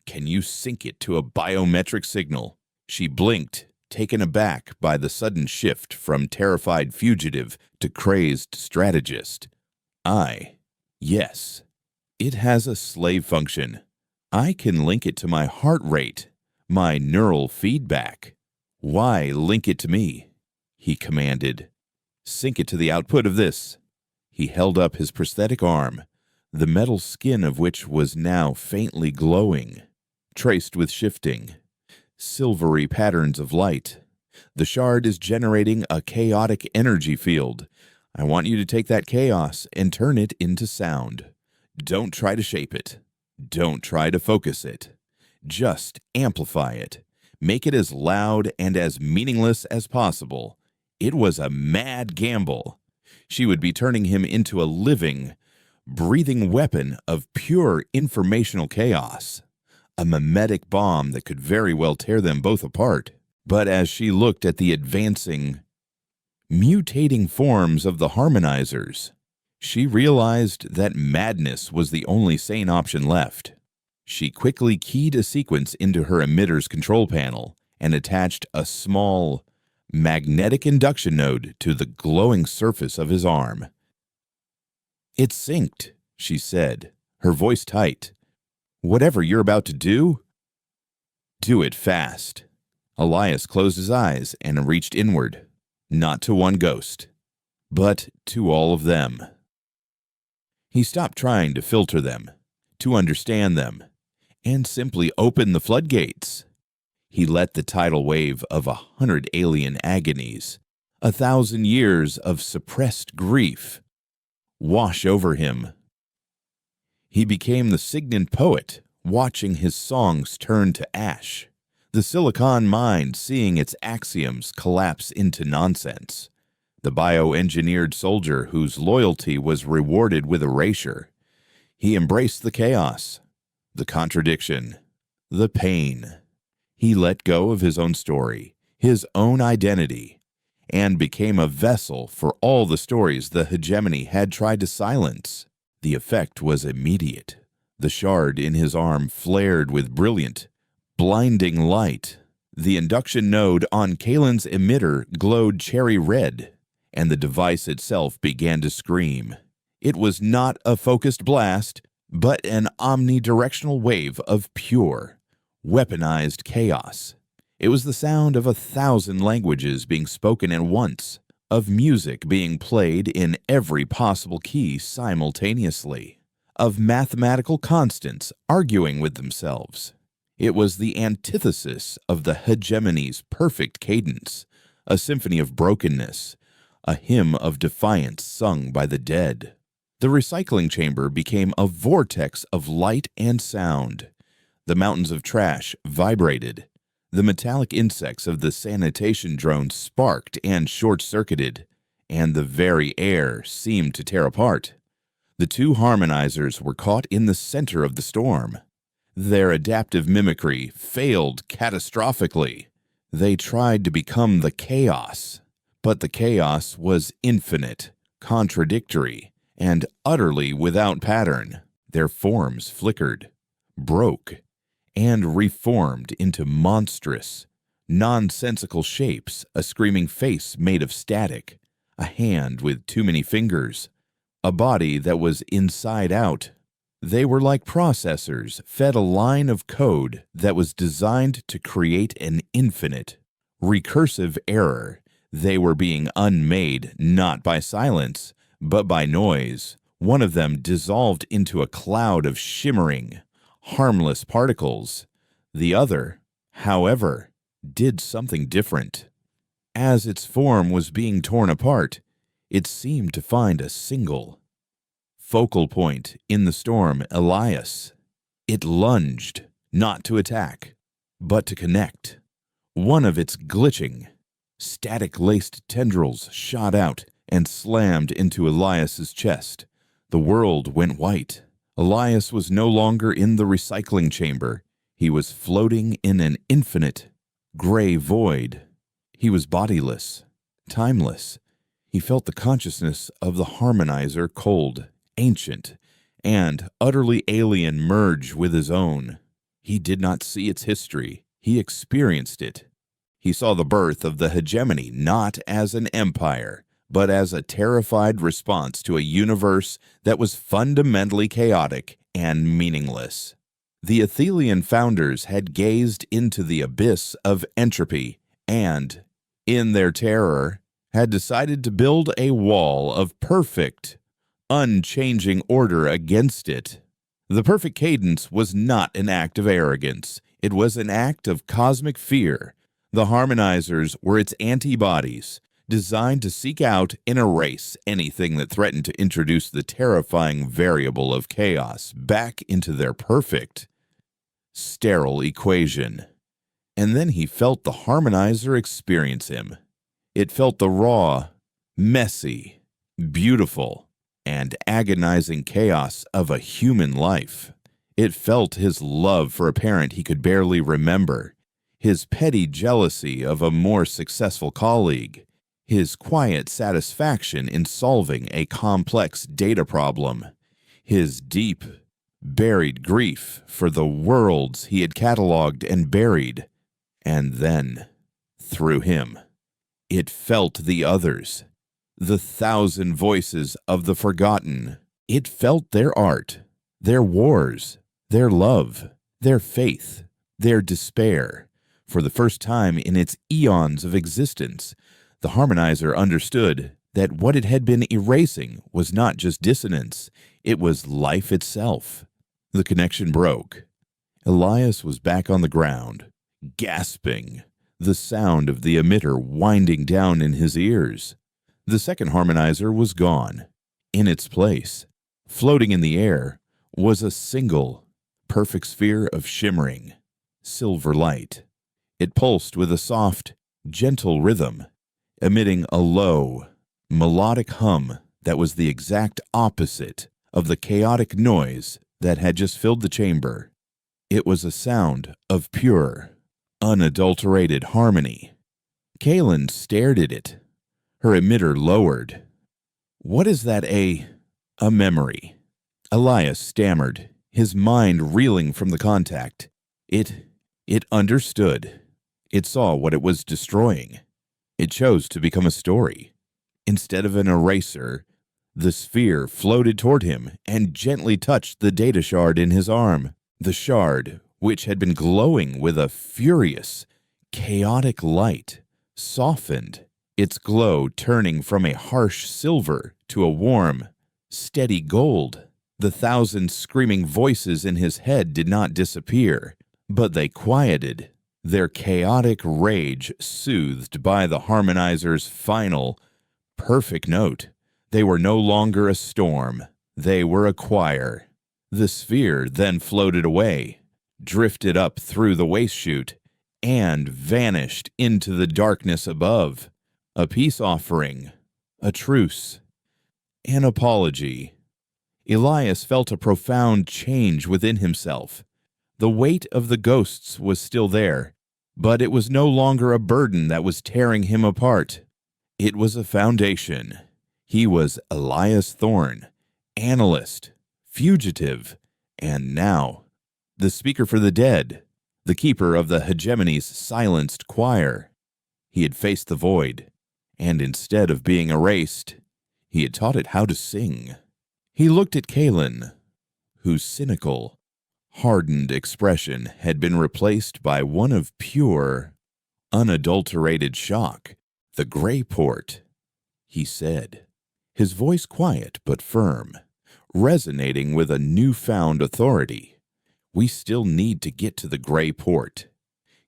Speaker 1: Can you sync it to a biometric signal? She blinked, taken aback by the sudden shift from terrified fugitive to crazed strategist. Yes. It has a slave function. I can link it to my heart rate, my neural feedback. Why link it to me? He commanded. Sync it to the output of this. He held up his prosthetic arm, the metal skin of which was now faintly glowing, traced with shifting, silvery patterns of light. The shard is generating a chaotic energy field. I want you to take that chaos and turn it into sound. Don't try to shape it. Don't try to focus it. Just amplify it. Make it as loud and as meaningless as possible. It was a mad gamble. She would be turning him into a living, breathing weapon of pure informational chaos. A mimetic bomb that could very well tear them both apart. But as she looked at the advancing, mutating forms of the harmonizers, she realized that madness was the only sane option left. She quickly keyed a sequence into her emitter's control panel and attached a small, magnetic induction node to the glowing surface of his arm. It's synced, she said, her voice tight. Whatever you're about to do it fast. Elias closed his eyes and reached inward, not to one ghost, but to all of them. He stopped trying to filter them, to understand them, and simply opened the floodgates. He let the tidal wave of 100 alien agonies, 1,000 years of suppressed grief, wash over him. He became the Signan poet, watching his songs turn to ash, the silicon mind seeing its axioms collapse into nonsense, the bioengineered soldier whose loyalty was rewarded with erasure. He embraced the chaos, the contradiction, the pain. He let go of his own story, his own identity, and became a vessel for all the stories the hegemony had tried to silence. The effect was immediate. The shard in his arm flared with brilliant, blinding light. The induction node on Kalen's emitter glowed cherry red, and the device itself began to scream. It was not a focused blast, but an omnidirectional wave of pure, weaponized chaos. It was the sound of 1,000 languages being spoken at once, of music being played in every possible key simultaneously, of mathematical constants arguing with themselves. It was the antithesis of the hegemony's perfect cadence, a symphony of brokenness, a hymn of defiance sung by the dead. The recycling chamber became a vortex of light and sound. The mountains of trash vibrated. The metallic insects of the sanitation drone sparked and short-circuited, and the very air seemed to tear apart. The two harmonizers were caught in the center of the storm. Their adaptive mimicry failed catastrophically. They tried to become the chaos, but the chaos was infinite, contradictory, and utterly without pattern. Their forms flickered, broke, and reformed into monstrous, nonsensical shapes, a screaming face made of static, a hand with too many fingers, a body that was inside out. They were like processors fed a line of code that was designed to create an infinite, recursive error. They were being unmade not by silence, but by noise, One of them dissolved into a cloud of shimmering, harmless particles. The other, however, did something different. As its form was being torn apart, it seemed to find a single focal point in the storm, Elias. It lunged, not to attack, but to connect. One of its glitching, static-laced tendrils shot out and slammed into Elias's chest. The world went white. Elias was no longer in the recycling chamber. He was floating in an infinite, gray void. He was bodiless, timeless. He felt the consciousness of the harmonizer cold, ancient, and utterly alien merge with his own. He did not see its history. He experienced it. He saw the birth of the hegemony not as an empire, but as a terrified response to a universe that was fundamentally chaotic and meaningless. The Athelian founders had gazed into the abyss of entropy and, in their terror, had decided to build a wall of perfect, unchanging order against it. The perfect cadence was not an act of arrogance. It was an act of cosmic fear. The harmonizers were its antibodies, designed to seek out and erase anything that threatened to introduce the terrifying variable of chaos back into their perfect, sterile equation. And then he felt the harmonizer experience him. It felt the raw, messy, beautiful, and agonizing chaos of a human life. It felt his love for a parent he could barely remember, his petty jealousy of a more successful colleague, his quiet satisfaction in solving a complex data problem, his deep, buried grief for the worlds he had cataloged and buried. And then, through him, it felt the others, the thousand voices of the forgotten. It felt their art, their wars, their love, their faith, their despair. For the first time in its eons of existence, the harmonizer understood that what it had been erasing was not just dissonance, it was life itself. The connection broke. Elias was back on the ground, gasping, the sound of the emitter winding down in his ears. The second harmonizer was gone. In its place, floating in the air, was a single, perfect sphere of shimmering, silver light. It pulsed with a soft, gentle rhythm, emitting a low, melodic hum that was the exact opposite of the chaotic noise that had just filled the chamber. It was a sound of pure, unadulterated harmony. Kaylin stared at it. Her emitter lowered. "What is that, a memory?" Elias stammered, his mind reeling from the contact. It understood. It saw what it was destroying. It chose to become a story. Instead of an eraser, the sphere floated toward him and gently touched the data shard in his arm. The shard, which had been glowing with a furious, chaotic light, softened, its glow turning from a harsh silver to a warm, steady gold. The thousand screaming voices in his head did not disappear, but they quieted, their chaotic rage soothed by the harmonizer's final, perfect note. They were no longer a storm. They were a choir. The sphere then floated away, drifted up through the waste chute, and vanished into the darkness above. A peace offering, a truce, an apology. Elias felt a profound change within himself. The weight of the ghosts was still there, but it was no longer a burden that was tearing him apart. It was a foundation. He was Elias Thorne, analyst, fugitive, and now the speaker for the dead, the keeper of the hegemony's silenced choir. He had faced the void, and instead of being erased, he had taught it how to sing. He looked at Kaylin, whose cynical, hardened expression had been replaced by one of pure, unadulterated shock. "The gray port," he said, his voice quiet but firm. resonating with a newfound authority. "We still need to get to the Gray Port."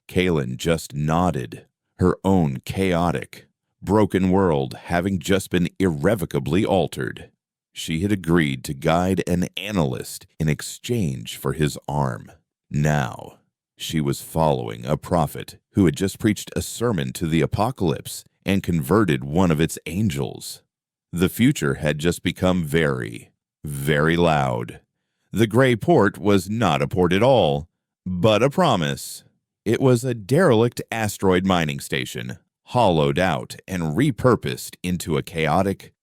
Speaker 1: Kaylin just nodded, her own chaotic, broken world having just been irrevocably altered. She had agreed to guide an analyst in exchange for his arm. Now, she was following a prophet who had just preached a sermon to the apocalypse and converted one of its angels. The future had just become very, very loud. The Gray Port was not a port at all, but a promise. It was a derelict asteroid mining station, hollowed out and repurposed into a chaotic,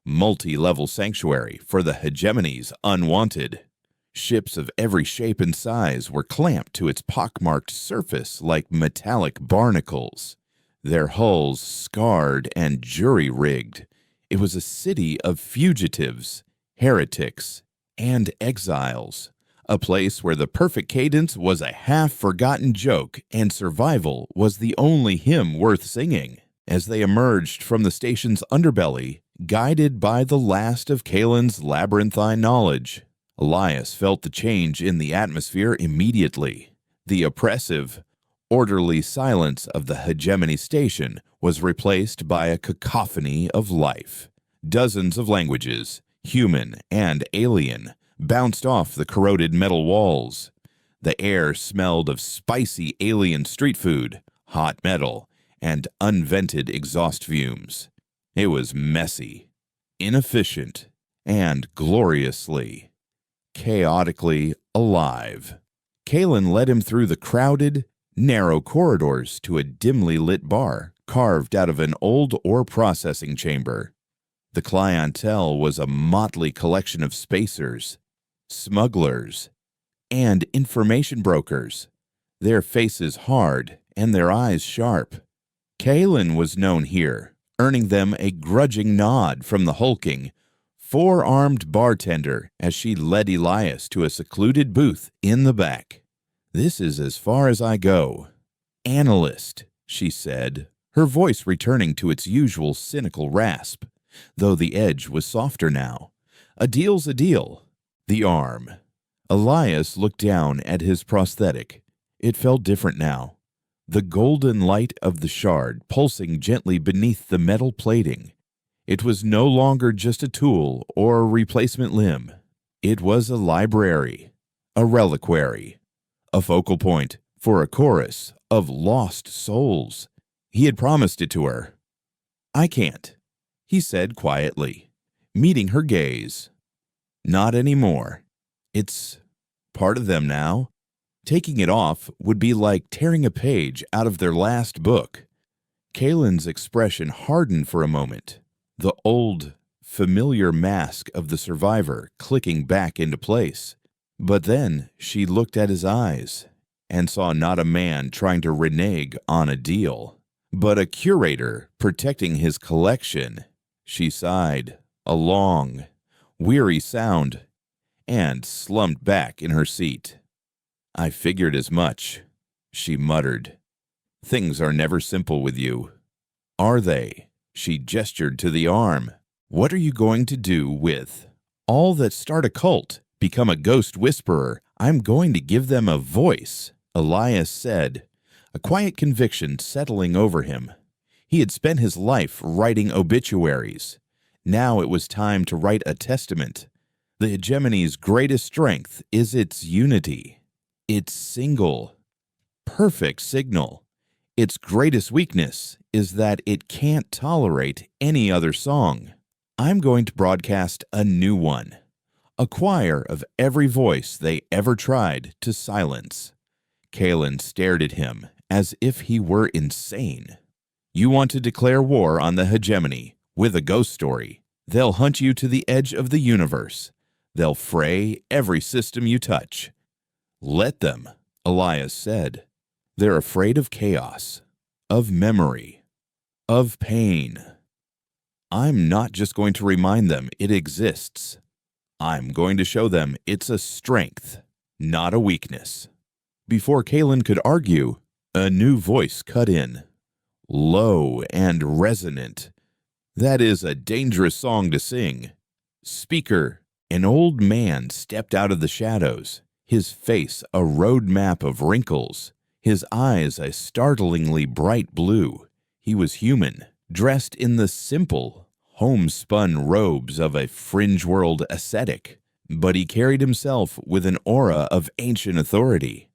Speaker 1: multi-level sanctuary for the hegemony's unwanted. Ships of every shape and size were clamped to its pockmarked surface like metallic barnacles, their hulls scarred and jury-rigged. It was a city of fugitives, heretics, and exiles, a place where the perfect cadence was a half-forgotten joke and survival was the only hymn worth singing. As they emerged from the station's underbelly, guided by the last of Kaylin's labyrinthine knowledge, Elias felt the change in the atmosphere immediately. The oppressive, orderly silence of the hegemony station was replaced by a cacophony of life. Dozens of languages, human and alien, bounced off the corroded metal walls. The air smelled of spicy alien street food, hot metal, and unvented exhaust fumes. It was messy, inefficient, and gloriously, chaotically alive. Kaylin led him through the crowded, narrow corridors to a dimly lit bar carved out of an old ore processing chamber. The clientele was a motley collection of spacers, smugglers, and information brokers, their faces hard and their eyes sharp. Kaylin was known here, earning them a grudging nod from the hulking, four-armed bartender as she led Elias to a secluded booth in the back. "This is as far as I go." "Analyst," she said, her voice returning to its usual cynical rasp, though the edge was softer now. "A deal's a deal." The arm. Elias looked down at his prosthetic. It felt different now. The golden light of the shard pulsing gently beneath the metal plating. It was no longer just a tool or a replacement limb. It was a library, a reliquary, a focal point for a chorus of lost souls. He had promised it to her. "I can't," he said quietly, meeting her gaze. "Not anymore. It's part of them now. Taking it off would be like tearing a page out of their last book." Kaylin's expression hardened for a moment, the old, familiar mask of the survivor clicking back into place. But then she looked at his eyes and saw not a man trying to renege on a deal, but a curator protecting his collection. She sighed, a long, weary sound, and slumped back in her seat. "I figured as much," she muttered. "Things are never simple with you." "Are they?" She gestured to the arm. "What are you going to do with all that start a cult, become a ghost whisperer? I'm going to give them a voice," Elias said, a quiet conviction settling over him. He had spent his life writing obituaries. Now it was time to write a testament. The hegemony's greatest strength is its unity, its single, perfect signal. Its greatest weakness is that it can't tolerate any other song. I'm going to broadcast a new one, a choir of every voice they ever tried to silence. Kaylin stared at him as if he were insane. "You want to declare war on the hegemony with a ghost story. They'll hunt you to the edge of the universe. They'll fray every system you touch." "Let them," Elias said. "They're afraid of chaos, of memory, of pain. I'm not just going to remind them it exists. I'm going to show them it's a strength, not a weakness." Before Kaylin could argue, a new voice cut in, low and resonant. "That is a dangerous song to sing. Speaker, An old man stepped out of the shadows, his face a road map of wrinkles, his eyes a startlingly bright blue. He was human, dressed in the simple, homespun robes of a fringe-world ascetic, but he carried himself with an aura of ancient authority.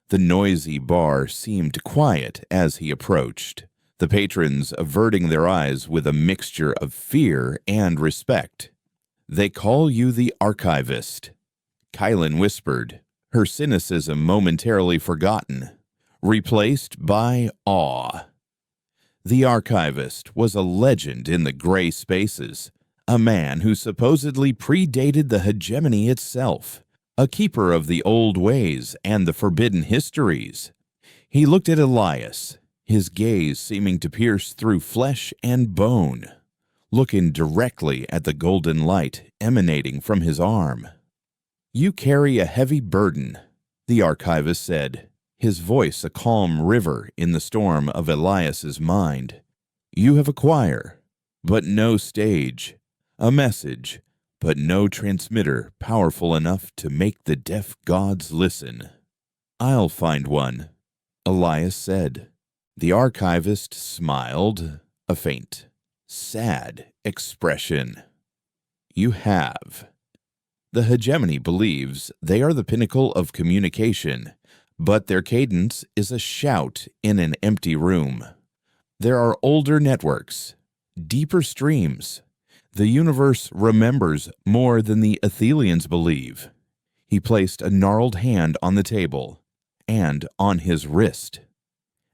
Speaker 1: The noisy bar seemed quiet as he approached, the patrons averting their eyes with a mixture of fear and respect. "They call you the Archivist," Kylan whispered, her cynicism momentarily forgotten, replaced by awe. The Archivist was a legend in the gray spaces, a man who supposedly predated the hegemony itself, a keeper of the old ways and the forbidden histories. He looked at Elias, his gaze seeming to pierce through flesh and bone, looking directly at the golden light emanating from his arm. "You carry a heavy burden," the Archivist said, his voice a calm river in the storm of Elias's mind. "You have a choir, but no stage, a message, but no transmitter powerful enough to make the deaf gods listen." "I'll find one," Elias said. The Archivist smiled, a faint, sad expression. "You have. The hegemony believes they are the pinnacle of communication, but their cadence is a shout in an empty room. There are older networks, deeper streams. The universe remembers more than the Athelians believe." He placed a gnarled hand on the table and on his wrist.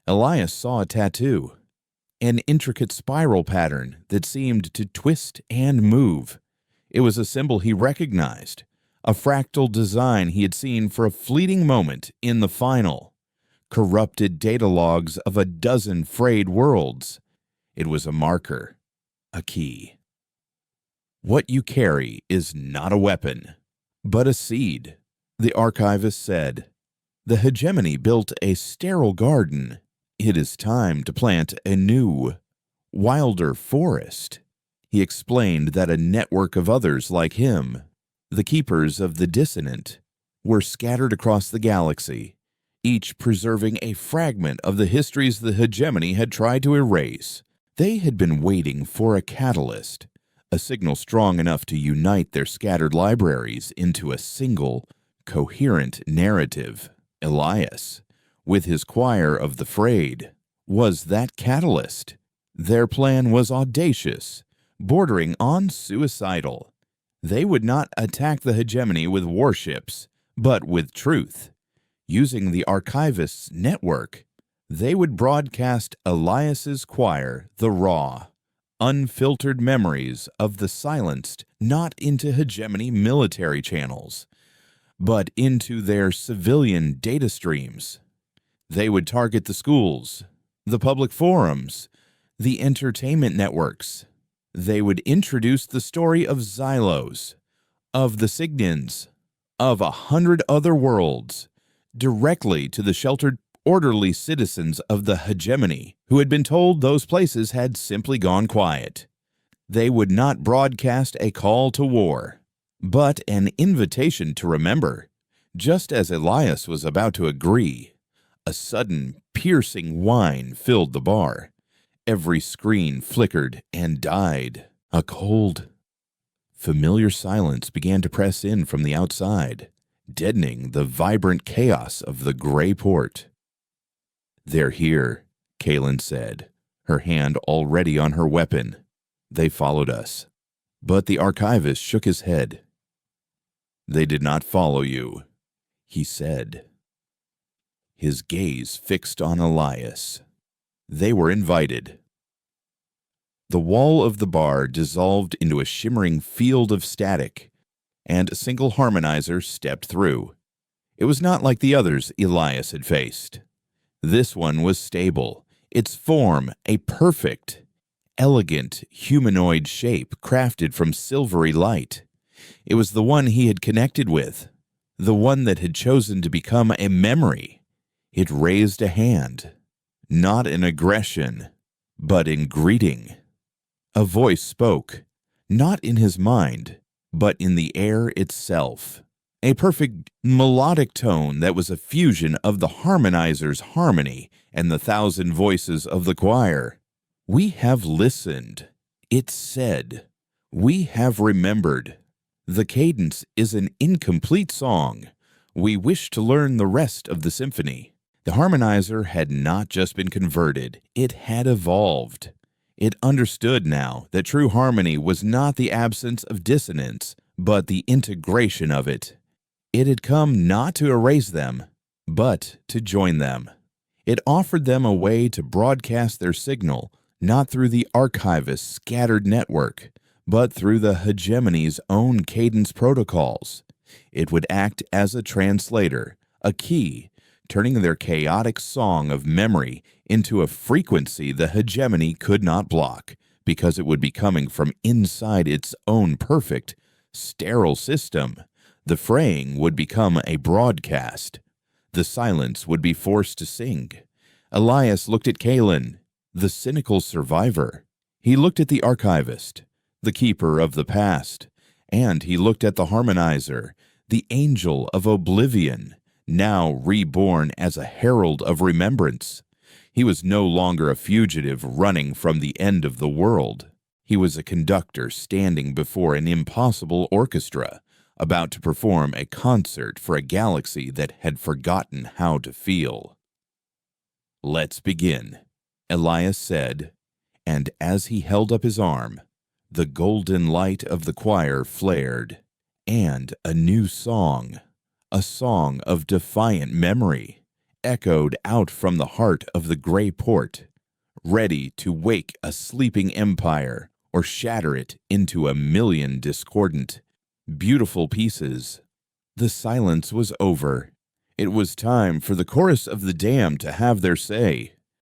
Speaker 1: Elias saw a tattoo, an intricate spiral pattern that seemed to twist and move. It was a symbol he recognized, a fractal design he had seen for a fleeting moment in the final. Corrupted data logs of a dozen frayed worlds. It was a marker, a key. "What you carry is not a weapon, but a seed," the Archivist said. "The hegemony built a sterile garden. It is time to plant a new, wilder forest." He explained that a network of others like him, the keepers of the dissonant, were scattered across the galaxy, each preserving a fragment of the histories the hegemony had tried to erase. They had been waiting for a catalyst, a signal strong enough to unite their scattered libraries into a single, coherent narrative. Elias, with his choir of the frayed, was that catalyst. Their plan was audacious, bordering on suicidal. They would not attack the hegemony with warships, but with truth. Using the Archivist's network, they would broadcast Elias's choir the raw, unfiltered memories of the silenced not into hegemony military channels, but into their civilian data streams. They would target the schools, the public forums, the entertainment networks. They would introduce the story of Xylos, of the Signians, of 100 other worlds, directly to the sheltered, orderly citizens of the hegemony who had been told those places had simply gone quiet. They would not broadcast a call to war, but an invitation to remember. Just as Elias was about to agree, a sudden, piercing whine filled the bar. Every screen flickered and died. A cold, familiar silence began to press in from the outside, deadening the vibrant chaos of the gray port. "They're here," Kaylin said, her hand already on her weapon. "They followed us." But the Archivist shook his head. "They did not follow you," he said, his gaze fixed on Elias. They were invited. The wall of the bar dissolved into a shimmering field of static, and a single harmonizer stepped through. It was not like the others Elias had faced. This one was stable, its form a perfect, elegant humanoid shape crafted from silvery light. It was the one he had connected with, the one that had chosen to become a memory. It raised a hand, not in aggression, but in greeting. A voice spoke, not in his mind, but in the air itself. A perfect melodic tone that was a fusion of the harmonizer's harmony and the thousand voices of the choir. We have listened. It said. We have remembered. The cadence is an incomplete song. We wish to learn the rest of the symphony. The harmonizer had not just been converted, it had evolved. It understood now that true harmony was not the absence of dissonance, but the integration of it. It had come not to erase them, but to join them. It offered them a way to broadcast their signal, not through the archivist's scattered network, but through the hegemony's own cadence protocols. It would act as a translator, a key, turning their chaotic song of memory into a frequency the hegemony could not block, because it would be coming from inside its own perfect, sterile system. The fraying would become a broadcast. The silence would be forced to sing. Elias looked at Kalen, the cynical survivor. He looked at the archivist, the keeper of the past, and he looked at the harmonizer, the angel of oblivion, now reborn as a herald of remembrance. He was no longer a fugitive running from the end of the world. He was a conductor standing before an impossible orchestra, about to perform a concert for a galaxy that had forgotten how to feel. "Let's begin," Elias said, and as he held up his arm, the golden light of the choir flared, and a new song, a song of defiant memory, echoed out from the heart of the gray port, ready to wake a sleeping empire or shatter it into a million discordant, beautiful pieces. The silence was over. It was time for the chorus of the damned to have their say.